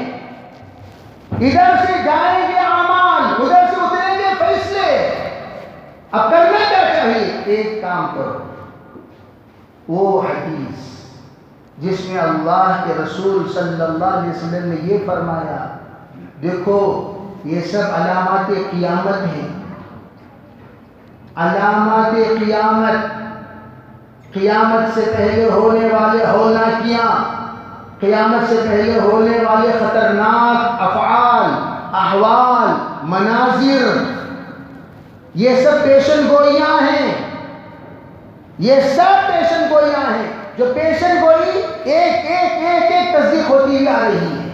ادھر سے جائیں گے اعمال، ادھر سے اتریں گے فیصلے۔ اب کرنا کیا چاہیے؟ ایک کام کرو، وہ حدیث جس میں اللہ کے رسول صلی اللہ علیہ وسلم نے یہ فرمایا، دیکھو یہ سب علامات قیامت ہیں، علامات قیامت، قیامت سے پہلے ہونے والے ہولناکیاں، قیامت سے پہلے ہونے والے خطرناک افعال، احوال، مناظر، یہ سب پیشن گوئیاں ہیں، یہ سب پیشن گوئیاں ہیں، جو پیشن گوئی ایک ایک ایک ایک تصدیق ہوتی ہی آ رہی ہے۔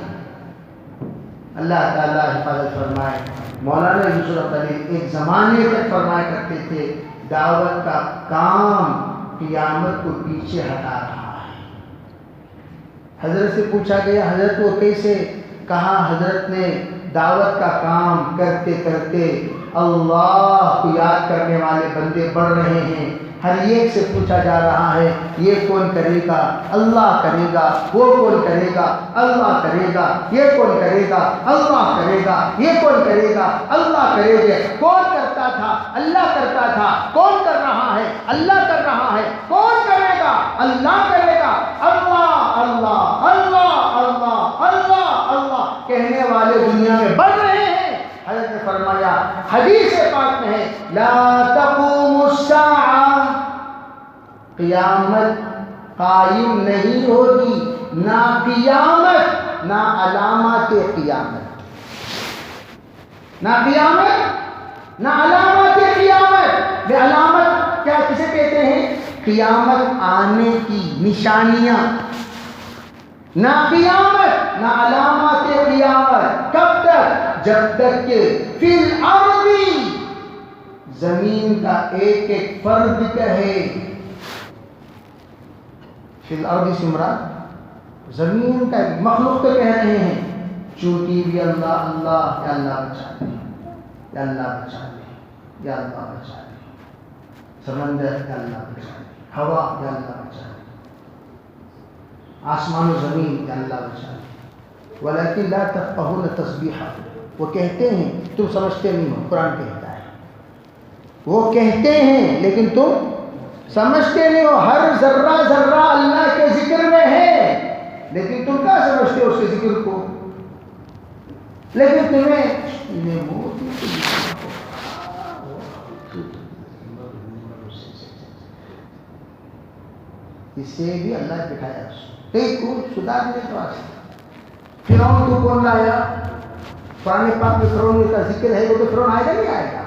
اللہ تعالیٰ حفاظت فرمائے۔ مولانا یوسف علی ایک زمانے تک فرمایا کرتے تھے، دعوت کا کام قیامت کو پیچھے ہٹا رہا ہے۔ حضرت سے پوچھا گیا حضرت وہ کیسے؟ کہا حضرت نے دعوت کا کام کرتے کرتے اللہ کو یاد کرنے والے بندے بڑھ رہے ہیں، ہر ایک سے پوچھا جا رہا ہے یہ کون کرے گا؟ اللہ کرے گا۔ وہ کون کرے گا؟ اللہ کرے گا۔ یہ کون کرے گا؟ اللہ کرے گا۔ یہ کون کرے گا؟ اللہ کرے گا۔ کون کرتا تھا؟ اللہ کرتا تھا۔ کون کر رہا ہے؟ اللہ کر رہا ہے۔ کون کرے گا؟ اللہ کرے گا۔ اللہ اللہ اللہ اللہ اللہ اللہ کہنے والے دنیا میں بڑھ رہے ہیں۔ حضرت نے فرمایا حدیث پاک میں ہے لا تقوم الساعہ، قیامت قائم نہیں ہوگی، نہ قیامت نہ علامات قیامت، نہ قیامت نہ علامات قیامت۔ بے علامت کیا کسے کہتے ہیں؟ قیامت آنے کی نشانیاں، نہ قیامت نہ علامات قیامت۔ کب تک؟ جب تک کہ فی الارض زمین کا ایک ایک فرد کہے. فی الارض سے مراد زمین کا ایک مخلوق تو کہہ رہے ہیں چونٹی بھی اللہ اللہ، یا اللہ بچا لے، یا اللہ بچا لے، یا اللہ بچا لے. سمندر یا اللہ بچا لے، ہوا یا اللہ بچا لے، آسمان و زمین یا اللہ بچا لے. ولیکن لا تفقہون تسبیحہ، وہ کہتے ہیں تم سمجھتے نہیں ہو. قرآن کہتا ہے وہ کہتے ہیں لیکن تم سمجھتے نہیں ہو. ہر ذرہ ذرہ اللہ کے ذکر میں ہے لیکن تم کیا سمجھتے ہو اس کے ذکر کو. لیکن تمہیں اس سے بھی اللہ نے دکھایا کو سدھارنے کے واسطے. فرعون کو کون لایا؟ قرآن پاک میں فرعون کا ذکر ہے، وہ تو فرعون آئے گا نہیں آئے گا؟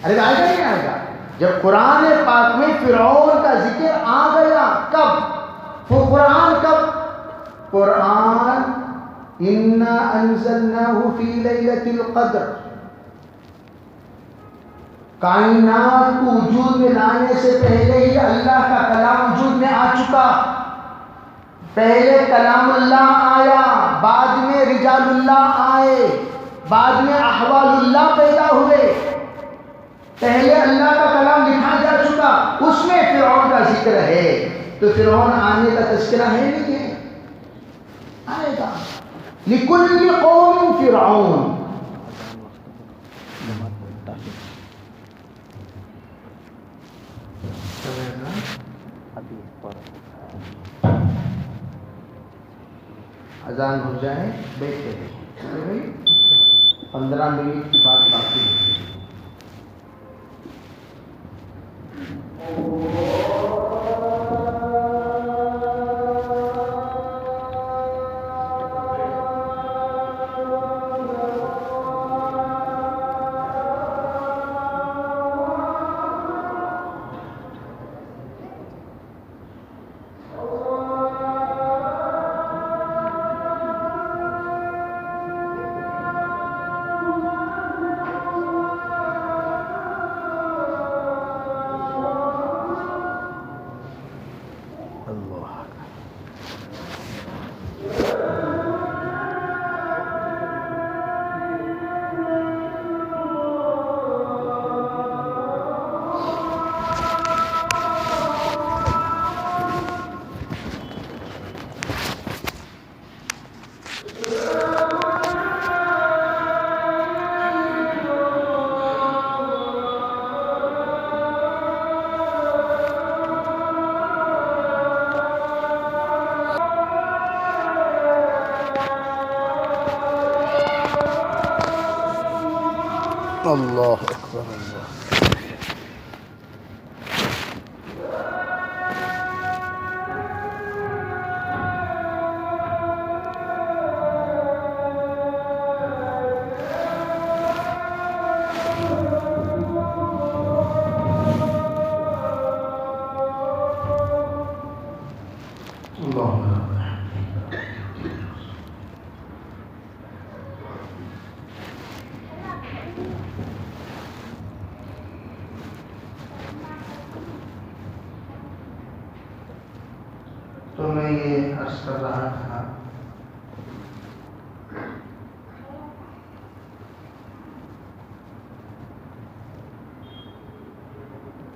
ارے آئے گا نہیں آئے گا؟ جب قرآن پاک میں فرعون کا ذکر آ گیا کب؟ وہ قرآن کب؟ قرآن انا انزلناہ فی لیلۃ القدر، کائنات کو وجود میں لانے سے پہلے ہی اللہ کا کلام وجود میں آ چکا. پہلے کلام اللہ آیا، بعد میں رجال اللہ آئے، بعد میں احوال اللہ پیدا ہوئے. پہلے اللہ کا کلام لکھا جا چکا، اس میں فرعون کا ذکر ہے. تو فرعون آنے کا تذکرہ ہے نہیں ہے؟ آئے گا. لکل قوم فرعون. اذان ہو جائے بیٹھتے ہیں. 15 منٹ کی بات باقی ہے. اللہ اکبر اللہ. تو میں یہ عرض کر رہا تھا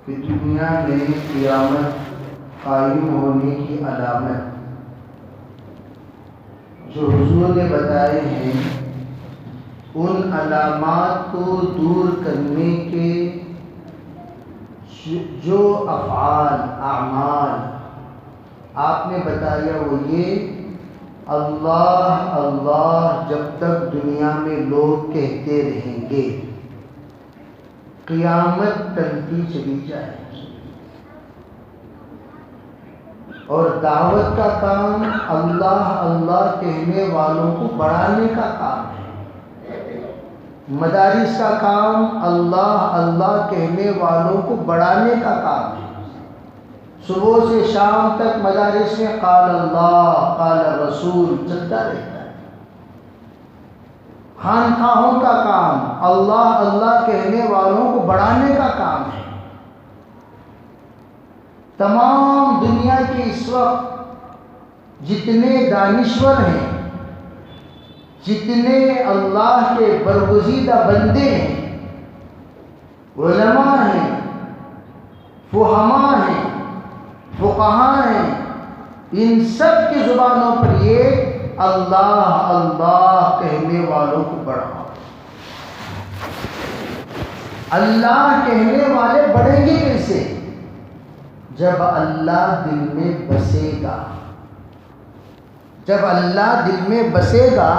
کہ دنیا میں قیامت قائم ہونے کی علامت جو حضور نے بتائے ہیں، ان علامات کو دور کرنے کے جو اعمال آپ نے بتایا وہ یہ اللہ اللہ جب تک دنیا میں لوگ کہتے رہیں گے، قیامت ٹلتی چلی جائے گی. اور دعوت کا کام اللہ اللہ کہنے والوں کو بڑھانے کا کام ہے. مدارس کا کام اللہ اللہ کہنے والوں کو بڑھانے کا کام ہے. صبح سے شام تک مدارس میں قال اللہ قال رسول چلتا رہتا ہے. خانقاہوں کا کام اللہ اللہ کہنے والوں کو بڑھانے کا کام ہے۔ تمام دنیا کے اس وقت جتنے دانشور ہیں، جتنے اللہ کے برگزیدہ بندے ہیں، علماء ہیں، فہماء ہیں، فقہاء ہیں، ان سب کی زبانوں پر یہ اللہ اللہ کہنے والوں کو بڑھاؤ۔ اللہ کہنے والے بڑھیں گے کیسے؟ جب اللہ دل میں بسے گا۔ جب اللہ دل میں بسے گا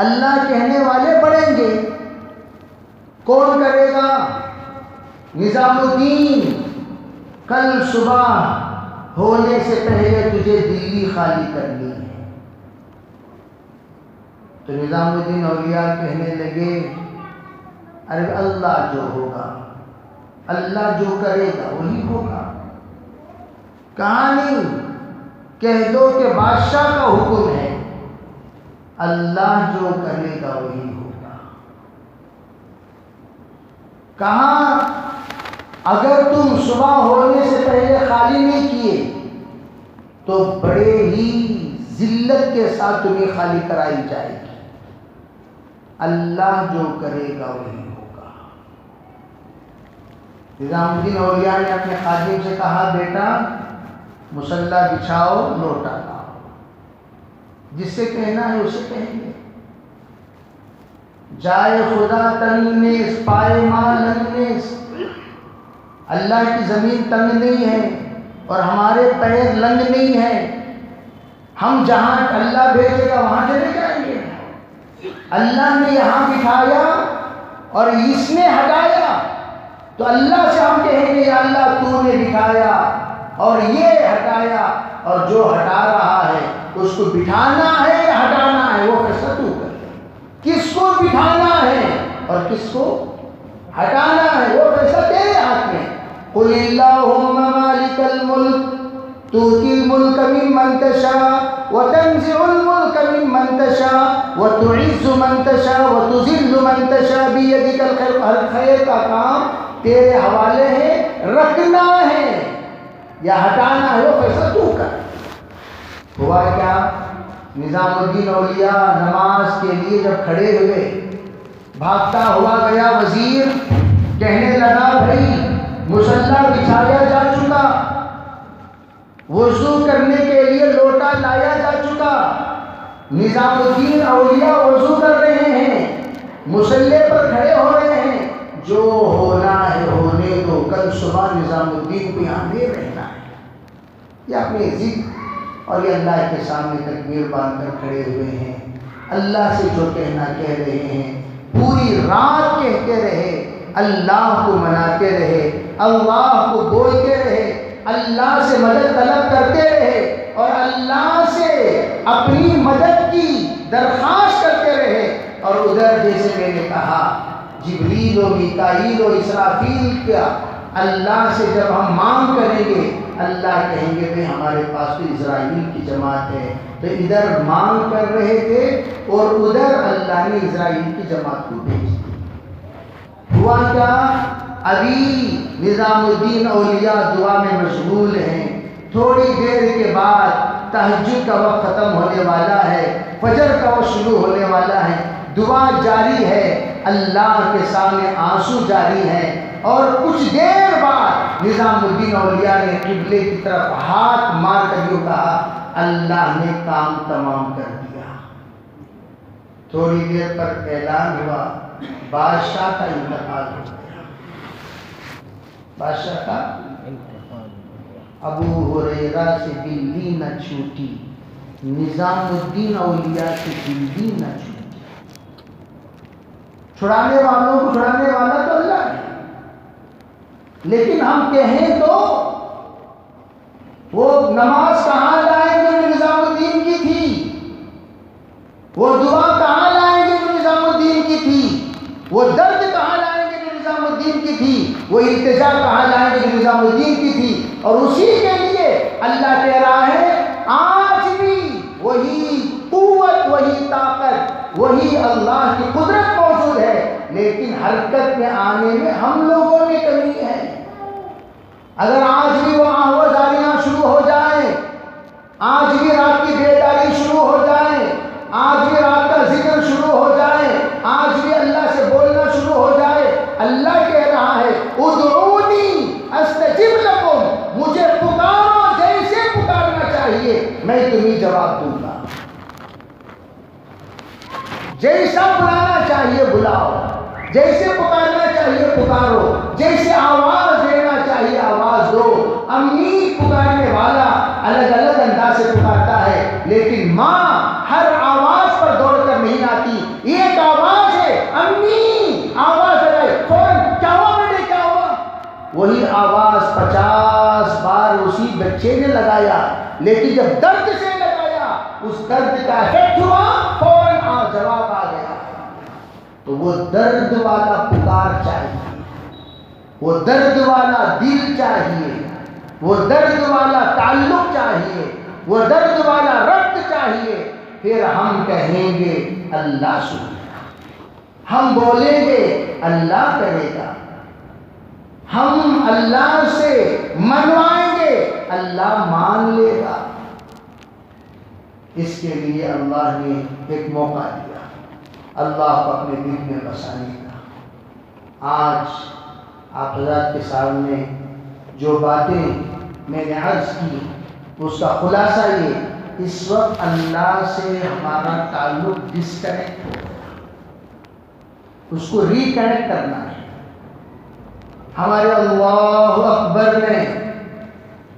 اللہ کہنے والے بڑھیں گے۔ کون کرے گا؟ نظام الدین، کل صبح ہونے سے پہلے تجھے دلی خالی کرنی ہے۔ تو نظام الدین اولیاء کہنے لگے ارے اللہ جو ہوگا، اللہ جو کرے گا وہی ہوگا۔ کہا نہیں، کہہ دو کہ بادشاہ کا حکم ہے، اللہ جو کرے گا وہی ہوگا۔ کہا اگر تم صبح ہونے سے پہلے خالی نہیں کیے تو بڑے ہی ذلت کے ساتھ تمہیں خالی کرائی جائے گی۔ اللہ جو کرے گا وہی ہوگا۔ نظام الدین اولیاء نے اپنے خادم سے کہا بیٹا مصلی بچھاؤ، لوٹا لاؤ، جس سے کہنا ہے اسے کہیں گے۔ جائے خدا تنگ نیز پائے ماں لنگ نیز، اللہ کی زمین تنگ نہیں ہے اور ہمارے پیر لنگ نہیں ہیں۔ ہم جہاں اللہ بھیجے گا وہاں چلے جائیں گے۔ اللہ نے یہاں بٹھایا اور اس نے ہٹایا تو اللہ سے ہم کہیں گے یا اللہ تو نے بٹھایا اور یہ ہٹایا، اور جو ہٹا رہا ہے اس کو بٹھانا ہے یا ہٹانا ہے وہ فیصلہ تو کر۔ کس کو بٹھانا ہے اور کس کو ہٹانا ہے وہ فیصلہ تیرے ہاتھ میں۔ قل اللہم مالک الملک تؤتی الملک ممن تشاء وتنزع الملک ممن تشاء وتعز من تشاء وتذل من تشاء بیدک الخیر۔ ہر خیر کا کام تیرے حوالے ہے، رکھنا ہے یا ہٹانا ہے وہ فیصلہ تو کر۔ ہوا کیا؟ نظام الدین اولیاء نماز کے لیے جب کھڑے ہوئے، بھاگتا ہوا گیا وزیر، کہنے لگا بھائی مصلی بچھایا جا چکا، وضو کرنے کے لیے لوٹا لایا جا چکا، نظام الدین اولیاء وضو کر رہے ہیں، مصلی پر کھڑے ہو رہے ہیں، جو ہونا ہے ہونے دو، کل صبح نظام الدین کو یہاں نہیں رہنا ہے۔ یہ اپنی ضد اور یہ اللہ کے سامنے تکبیر باندھ کر کھڑے ہوئے ہیں، اللہ سے جو کہنا کہہ رہے ہیں، پوری رات کہتے رہے، اللہ کو مناتے رہے، اللہ کو بولتے رہے، اللہ سے مدد طلب کرتے رہے اور اللہ سے اپنی مدد کی درخواست کرتے رہے۔ اور ادھر جیسے میں نے کہا جبریل و میکائیل و اسرافیل کا اللہ سے جب ہم مانگ کریں گے، اللہ کہیں گے کہ ہمارے پاس تو اسرائیل کی جماعت ہے، تو ادھر مانگ کر رہے تھے اور ادھر اللہ نے اسرائیل کی جماعت کو بھیج دی۔ ہوا کیا؟ ابھی نظام الدین اولیاء دعا میں مشغول ہیں، تھوڑی دیر کے بعد تہجد کا وقت ختم ہونے والا ہے، فجر کا وقت شروع ہونے والا ہے، دعا جاری ہے، اللہ کے سامنے آنسو جاری ہے، اور کچھ دیر بعد نظام الدین اولیاء نے قبلے کی طرف ہاتھ مار کر یوں کہا اللہ نے کام تمام کر دیا۔ تھوڑی دیر پر اعلان ہوا بادشاہ کا انتقال ہو گیا۔ بادشاہ کا ابو ہریرہ سے بلی نہ چھوٹی، نظام الدین اولیاء سے بلی نہ چھوٹی۔ چھڑانے والوں کو چھڑانے والا تو اللہ ہے، لیکن ہم کہیں تو وہ نماز کہاں لائیں گے جو نظام الدین کی تھی، وہ دعا کہاں لائیں گے جو نظام الدین کی تھی، وہ درد کہاں لائیں گے جو نظام الدین کی تھی، وہ التجا کہاں لائیں گے جو نظام الدین کی تھی۔ اور اسی کے لیے اللہ کہہ رہا ہے آج بھی وہی قوت، وہی طاقت، وہی اللہ کی قدرت موجود ہے، لیکن حرکت میں آنے میں ہم لوگوں میں کمی ہے۔ اگر آج بھی وہ آوازاریاں شروع ہو جائیں، آج بھی رات کی بیداری شروع ہو جائے، آج بھی رات کا ذکر شروع ہو جائے، آج بھی اللہ سے بولنا شروع ہو جائے، اللہ کہہ رہا ہے ادعونی استجب لکم، مجھے پکارو جیسے پکارنا چاہیے میں تمہیں جواب دوں گا، جیسا بلانا چاہیے بلاؤ، جیسے پکارنا چاہیے پکارو، جیسے آواز دینا چاہیے آواز دو۔ امی پکارنے والا الگ الگ انداز سے پکارتا ہے، لیکن ماں ہر آواز پر دوڑ کر نہیں آتی، ایک آواز ہے امی، آواز ہے فوراً کیا ہوا بیٹے کیا ہوا، وہی آواز 50 بار اسی بچے نے لگایا، لیکن جب درد سے لگایا اس درد کا افیکٹ ہوا، فوراً جواب آ گیا۔ تو وہ درد والا پکار چاہیے، وہ درد والا دل چاہیے، وہ درد والا تعلق چاہیے، وہ درد والا ربط چاہیے، پھر ہم کہیں گے اللہ سنے گا، ہم بولیں گے اللہ کرے گا، ہم اللہ سے منوائیں گے اللہ مان لے گا۔ اس کے لیے اللہ نے ایک موقع دیا اللہ کو اپنے دل میں بسانے کا۔ آج آپ حضرات کے سامنے جو باتیں میں نے عرض کی اس کا خلاصہ یہ، اس وقت اللہ سے ہمارا تعلق ڈسکنیکٹ ہو گیا، اس کو ریکنیکٹ کرنا ہے۔ ہمارے اللہ اکبر میں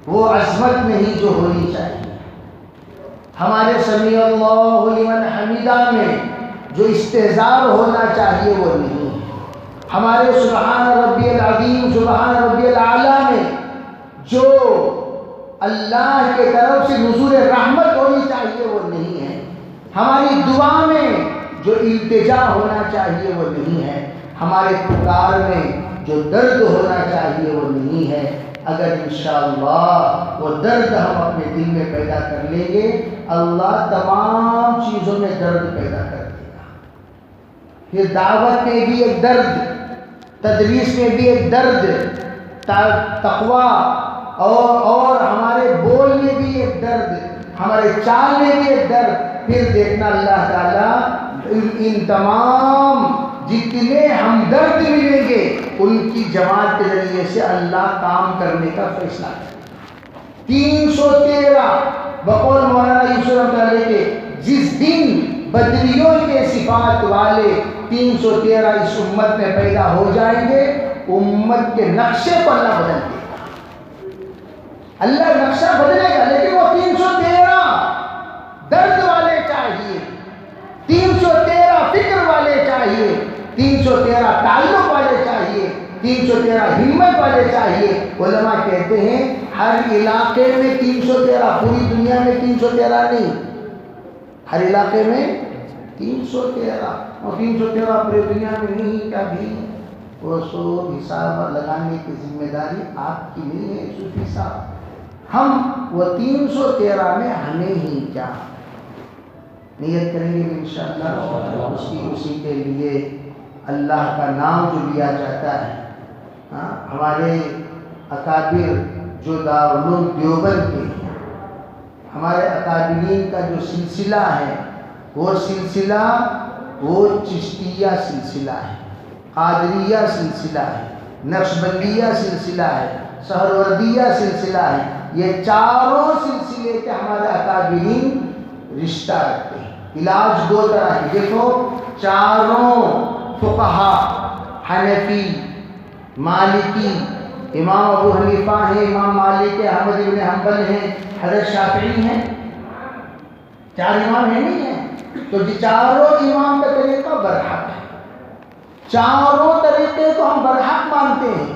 وہ عظمت نہیں جو ہونی چاہیے، ہمارے سمیع اللہ لمن حمیدہ میں جو استحضار ہونا چاہیے وہ نہیں ہے، ہمارے سبحان ربی العظیم سبحان ربی الاعلیٰ میں جو اللہ کے طرف سے نزول رحمت ہونی چاہیے وہ نہیں ہے، ہماری دعا میں جو التجا ہونا چاہیے وہ نہیں ہے، ہمارے پکار میں جو درد ہونا چاہیے وہ نہیں ہے۔ اگر انشاءاللہ وہ درد ہم اپنے دل میں پیدا کر لیں گے، اللہ تمام چیزوں میں درد پیدا کر دے گا۔ پھر دعوت میں بھی ایک درد، تدریس میں بھی ایک درد، تقویٰ اور ہمارے بول میں بھی ایک درد، ہمارے چال میں بھی ایک درد۔ پھر دیکھنا اللہ تعالیٰ ان تمام جتنے ہمدرد ملیں گے ان کی جماعت کے ذریعے سے اللہ کام کرنے کا فیصلہ کرے۔ 313 بقول مولانا یوسف رحمۃ اللہ علیہ کے، جس دن بدریوں کے صفات والے 313 اس امت میں پیدا ہو جائیں گے، امت کے نقشے کو اللہ بدل دے گا، اللہ نقشہ بدلے گا، لیکن وہ 313 درد والے چاہیے، 313 فکر والے چاہیے، 313 تعلق والے چاہیے، 313 ہمت والے چاہیے۔ علماء کہتے ہیں ہر علاقے میں 313، پوری دنیا میں 313 نہیں، ہر علاقے میں 313، اور 313 پوری دنیا میں نہیں کا بھی وہ سو حساب لگانے کی ذمہ داری آپ کی نہیں ہے صوفی صاحب۔ ہم وہ 313 میں ہمیں ہی کیا نیت کریں گے انشاءاللہ، اسی کے لیے اللہ کا نام جو لیا جاتا ہے۔ ہمارے اکابر جو دارالعلوم دیوبند کے ہیں، ہمارے اکابرین کا جو سلسلہ ہے وہ سلسلہ وہ چشتیہ سلسلہ ہے، قادریہ سلسلہ ہے، نقشبندیہ سلسلہ ہے، سہروردیہ سلسلہ ہے۔ یہ چاروں سلسلے کے ہمارے اکابرین رشتہ رکھتے ہیں۔ علاج دو طرح کے، دیکھو چاروں فقہا، حنفی، مالکی، امام ابو حنیفہ ہیں، امام مالک ہیں، احمد بن حنبل ہیں، حضرت شافعی ہیں، چار امام ہیں نہیں ہیں؟ تو یہ چاروں امام کا طریقہ برحق ہے، چاروں طریقے کو ہم برحق مانتے ہیں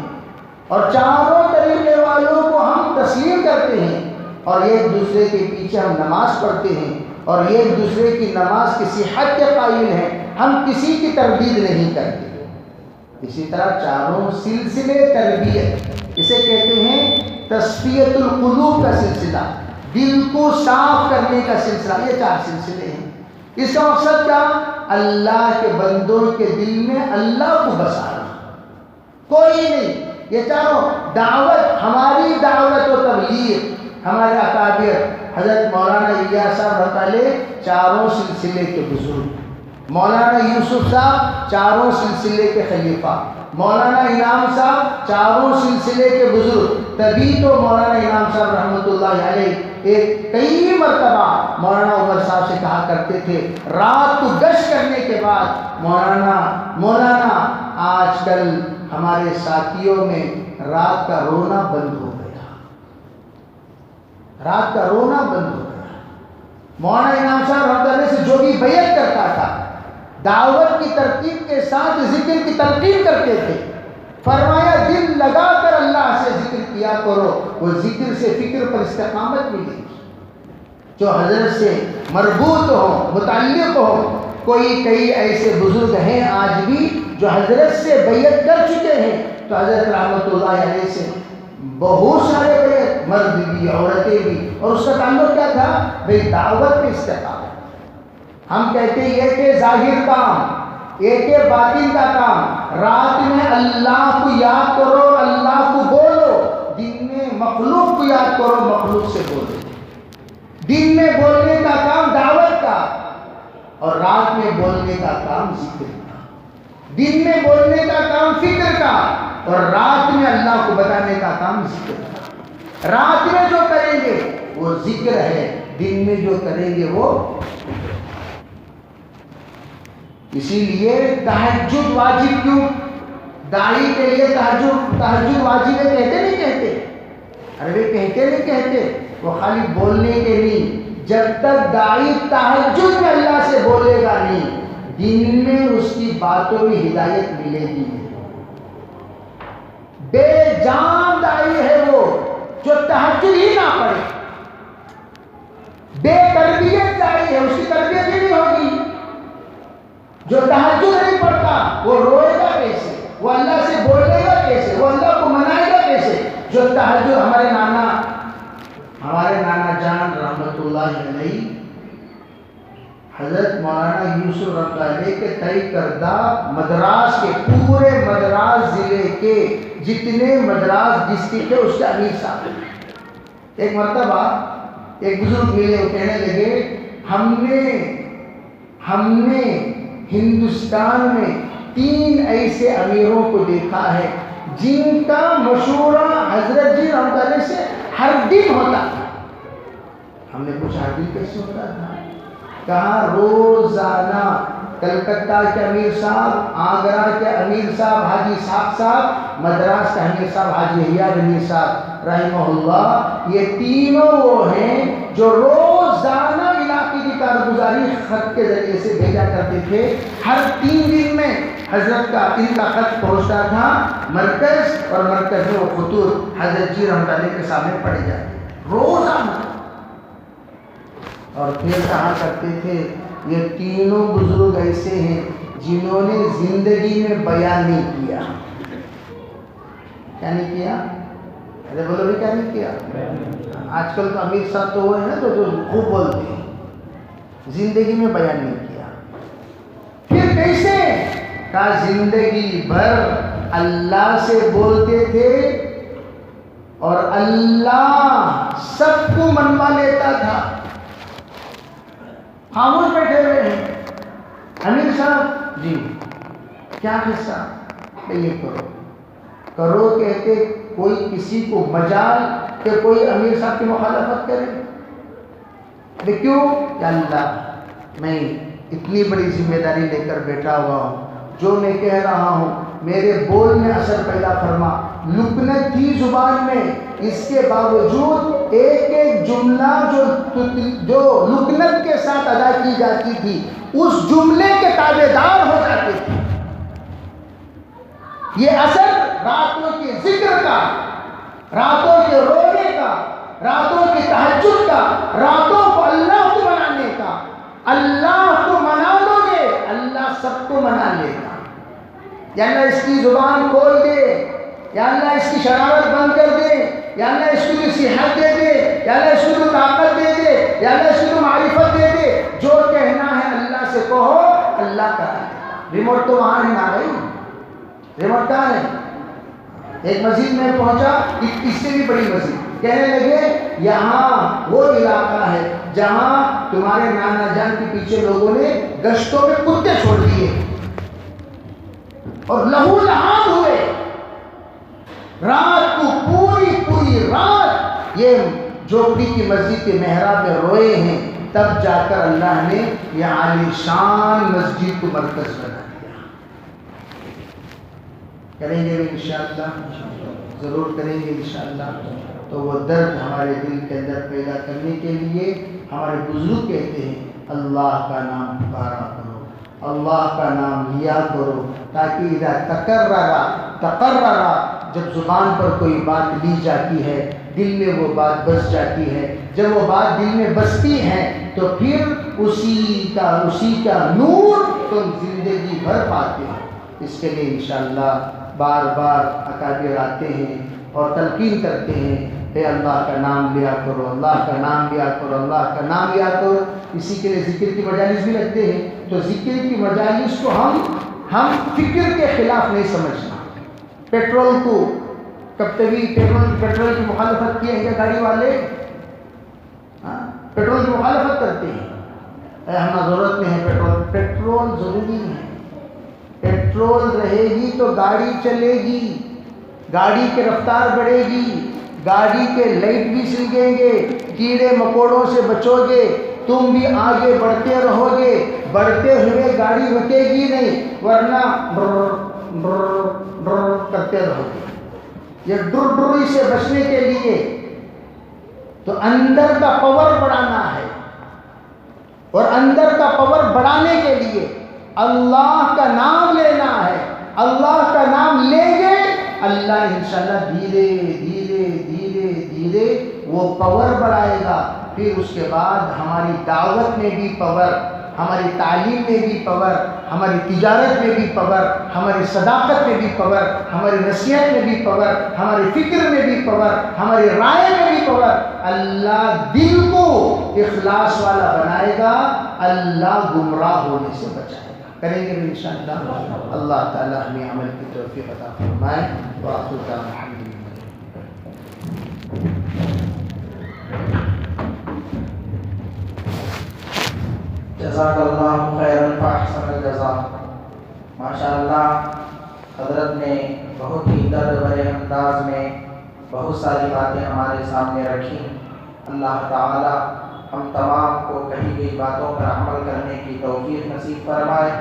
اور چاروں طریقے والوں کو ہم تسلیم کرتے ہیں، اور ایک دوسرے کے پیچھے ہم نماز پڑھتے ہیں اور ایک دوسرے کی نماز کی صحت کے قائل ہیں، ہم کسی کی تردید نہیں کرتے۔ اسی طرح چاروں سلسلے تربیت، اسے کہتے ہیں تصفیت القلوب کا سلسلہ، دل کو صاف کرنے کا سلسلہ، یہ چار سلسلے ہیں۔ اس کا مقصد کیا؟ اللہ کے بندوں کے دل میں اللہ کو بسانا، کوئی نہیں۔ یہ چاروں دعوت، ہماری دعوت و تبلیغ، ہمارے اکابر حضرت مولانا الیاس صاحب رحمۃ اللہ علیہ چاروں سلسلے کے بزرگ، مولانا یوسف صاحب چاروں سلسلے کے خلیفہ، مولانا انعام صاحب چاروں سلسلے کے بزرگ، تبھی تو مولانا انعام صاحب رحمۃ اللہ علیہ ایک کئی مرتبہ مولانا عمر صاحب سے کہا کرتے تھے، رات کو گشت کرنے کے بعد مولانا آج کل ہمارے ساتھیوں میں رات کا رونا بند ہو گیا، رات کا رونا بند ہو گیا۔ مولانا انعام صاحب رحمۃ اللہ سے جو بھی بیعت کرتا تھا، دعوت کی ترتیب کے ساتھ ذکر کی تلقین کرتے تھے، فرمایا دل لگا کر اللہ سے ذکر کیا کرو، وہ ذکر سے فکر پر استقامت ملے گی۔ جو حضرت سے مربوط ہو، متعلق ہو، کئی ایسے بزرگ ہیں آج بھی جو حضرت سے بیعت کر چکے ہیں، تو حضرت رحمۃ اللہ علیہ سے بہت سارے بیعت، مرد بھی عورتیں بھی، اور اس کا تعلق کیا تھا؟ بھئی دعوت میں استقامت۔ ہم کہتے ہیں یہ کہ ظاہر کام، یہ کہ باطن کا کام، رات میں اللہ کو یاد کرو، اللہ کو بولو، دن میں مخلوق کو یاد کرو، مخلوق سے بولو۔ دن میں بولنے کا کام دعوت کا، اور رات میں بولنے کا کام ذکر کا۔ دن میں بولنے کا کام فکر کا، اور رات میں اللہ کو بتانے کا کام ذکر کا۔ رات میں جو کریں گے وہ ذکر ہے، دن میں جو کریں گے وہ فکر۔ اسی لیے تہجد واجب کیوں؟ داعی کے لیے تہجد واجب ہے، کہتے نہیں کہتے؟ ارے وہ کہتے نہیں کہتے؟ وہ خالی بولنے کے نہیں، جب تک داعی تہجد میں اللہ سے بولے گا نہیں، دن میں اس کی باتوں میں ہدایت ملے گی۔ بے جان داعی ہے وہ جو تہجد ہی نہ پڑھے، بے تربیت داعی ہے، اس کی تربیت ہی نہیں ہوگی۔ جو تہجد نہیں پڑھتا وہ روئے گا کیسے؟ وہ اللہ سے بولے گا کیسے؟ وہ اللہ کو منائے گا کیسے؟ جو تہجد، ہمارے نانا جان رحمت اللہ علیہ حضرت مولانا یوسف رحمۃ اللہ علیہ کے طے کردہ مدراس کے، پورے مدراس ضلع کے جتنے مدراس ڈسٹرکٹ ہے اس کے امیر صاحب۔ ایک مرتبہ ایک بزرگ ملے، وہ کہنے لگے ہم نے ہندوستان میں 3 ایسے امیروں کو دیکھا ہے جن کا مشورہ حضرت جی رحمۃ اللہ سے ہر دن ہوتا تھا۔ ہم نے پوچھا ہر دن کیسے ہوتا تھا؟ کہا روزانہ کلکتہ کے امیر صاحب، آگرہ کے امیر صاحب حاجی اسحاق صاحب، مدراس کے امیر صاحب حاجی حیات امیر صاحب رحمہ اللہ، یہ تینوں وہ ہیں جو روزانہ علاقے کی کارگزاری خط کے ذریعے سے بھیجا کرتے تھے۔ ہر 3 دن میں حضرت کا ان کا خط پہنچتا تھا مرکز، اور مرکز میں وہ خطوط حضرت جی رحمۃ اللہ کے سامنے پڑے جاتے روزانہ۔ اور پھر کہا کرتے تھے یہ تینوں بزرگ ایسے ہیں جنہوں نے زندگی میں بیان نہیں کیا۔ کیا نہیں کیا؟ ارے بولو بھی کیا نہیں کیا؟ آج کل تو امیر صاحب تو وہ ہے نا جو خوب بولتے ہیں، زندگی میں بیان نہیں کیا۔ پھر کیسے؟ کہا زندگی بھر اللہ سے بولتے تھے اور اللہ سب کو منوا لیتا تھا۔ خاموش بیٹھے ہوئے ہیں۔ امیر صاحب جی کیا قصہ؟ یہ کرو کہتے کوئی کسی کو مجال کہ کوئی امیر صاحب کی مخالفت کرے؟ کیوں؟ یا اللہ میں اتنی بڑی ذمہ داری لے کر بیٹھا ہوا ہوں، جو میں کہہ رہا ہوں میرے بول میں اثر پیدا فرما۔ لکنت تھی زبان میں، اس کے باوجود ایک ایک جملہ جو لکنت کے ساتھ ادا کی جاتی تھی اس جملے کے تابع دار ہو جاتے تھے۔ یہ اثر راتوں کے ذکر کا، راتوں کے رونے کا، راتوں کے تہجد کا، راتوں کو اللہ کو منانے کا۔ اللہ کو منا لو گے اللہ سب کو منا لے گا۔ یا اللہ اس کی زبان کھول دے، یا اللہ اس کی شرارت بند کر دے، یا اللہ اس کو صحت دے دے، یا اللہ اس کو طاقت دے دے، یا اللہ اس کو معرفت دے دے، جو کہنا ہے اللہ اللہ کرا دیتا. ریموٹ تو وہاں ہے نا بھائی, ریموٹ کہاں ہے؟ ایک مسجد میں پہنچا, اس سے بھی بڑی مسجد, کہنے لگے یہاں وہ علاقہ ہے جہاں تمہارے نانا جان کے پیچھے لوگوں نے گشتوں میں کتے چھوڑ دیے اور لہو لہان ہوئے. رات کو پوری رات یہ جھوپڑی کی مسجد کے محراب میں روئے ہیں, تب جا کر اللہ نے یہ عالی شان مسجد کو مرکز بنا دیا. کریں گے انشاءاللہ, ضرور کریں گے انشاءاللہ. تو وہ درد ہمارے دل کے اندر پیدا کرنے کے لیے ہمارے بزرگ کہتے ہیں اللہ کا نام پکارا کرو, اللہ کا نام لیا کرو, تاکہ اذا تقرر جب زبان پر کوئی بات لی جاتی ہے دل میں وہ بات بس جاتی ہے. جب وہ بات دل میں بستی ہے تو پھر اسی کا نور تم زندگی بھر پاتے ہو. اس کے لیے انشاءاللہ بار بار اکابر آتے ہیں اور تلقین کرتے ہیں, اے اللہ کا نام لیا کرو, اللہ کا نام لیا کرو, اللہ کا نام لیا کرو. اسی کے لیے ذکر کی مجالس بھی لگتے ہیں. تو ذکر کی مجالس کو ہم فکر کے خلاف نہیں سمجھنا. پیٹرول کو کبھی پیٹرول کی مخالفت کی ہے کیا گاڑی والے؟ پیٹرول کی مخالفت کرتے ہیں, ہمیں ضرورت نہیں ہے پیٹرول ضروری ہے. پیٹرول رہے گی تو گاڑی چلے گی, گاڑی کی رفتار بڑھے گی, گاڑی کے لائٹ بھی سلگیں گے, کیڑے مکوڑوں سے بچو گے, تم بھی آگے بڑھتے رہو گے. بڑھتے ہوئے گاڑی رکے گی نہیں, ورنہ ڈر کرتے رہو گے. یہ ڈر سے بچنے کے لیے تو اندر کا پاور بڑھانا ہے, اور اندر کا پاور بڑھانے کے لیے اللہ کا نام لینا ہے. اللہ کا نام لیں گے, اللہ انشاءاللہ دھیرے دھیرے وہ پاور بڑھائے گا. پھر اس کے بعد ہماری دعوت میں بھی پاور, ہماری تعلیم میں بھی پاور, ہماری تجارت میں بھی پاور, ہماری صداقت میں بھی پاور, ہماری نصیحت میں بھی پاور, ہماری فکر میں بھی پاور, ہماری رائے میں بھی پاور. اللہ دل کو اخلاص والا بنائے گا, اللہ گمراہ ہونے سے بچائے گا. کریں گے انشاءاللہ. اللہ تعالی ہمیں عمل کی توفیق عطا فرمائے. وآخر دعوانا جزاک اللہ خیرا فاحسن الجزاء. ماشاءاللہ حضرت نے بہت ہی درد بھرے انداز میں بہت ساری باتیں ہمارے سامنے رکھی. اللہ تعالی ہم تمام کو کہی گئی باتوں پر عمل کرنے کی توفیق نصیب فرمائے.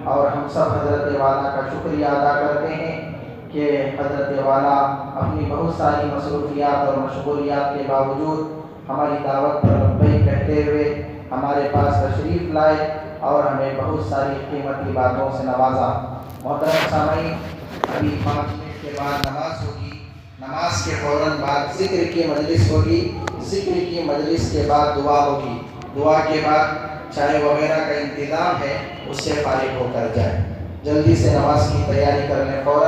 اور ہم سب حضرت والا کا شکریہ ادا کرتے ہیں کہ حضرت والا اپنی بہت ساری مصروفیات اور مشغولیات کے باوجود ہماری دعوت پر لبیک کہتے ہوئے ہمارے پاس تشریف لائے اور ہمیں بہت ساری قیمتی باتوں سے نوازا. محترم سامعین, ابھی 5 منٹ کے بعد نماز ہوگی. نماز کے فوراً بعد ذکر کی مجلس ہوگی. ذکر کی مجلس کے بعد دعا ہوگی. دعا کے بعد چائے وغیرہ کا انتظام ہے, اس سے فارغ ہو کر جائے. جلدی سے نماز کی تیاری کرنے فوراً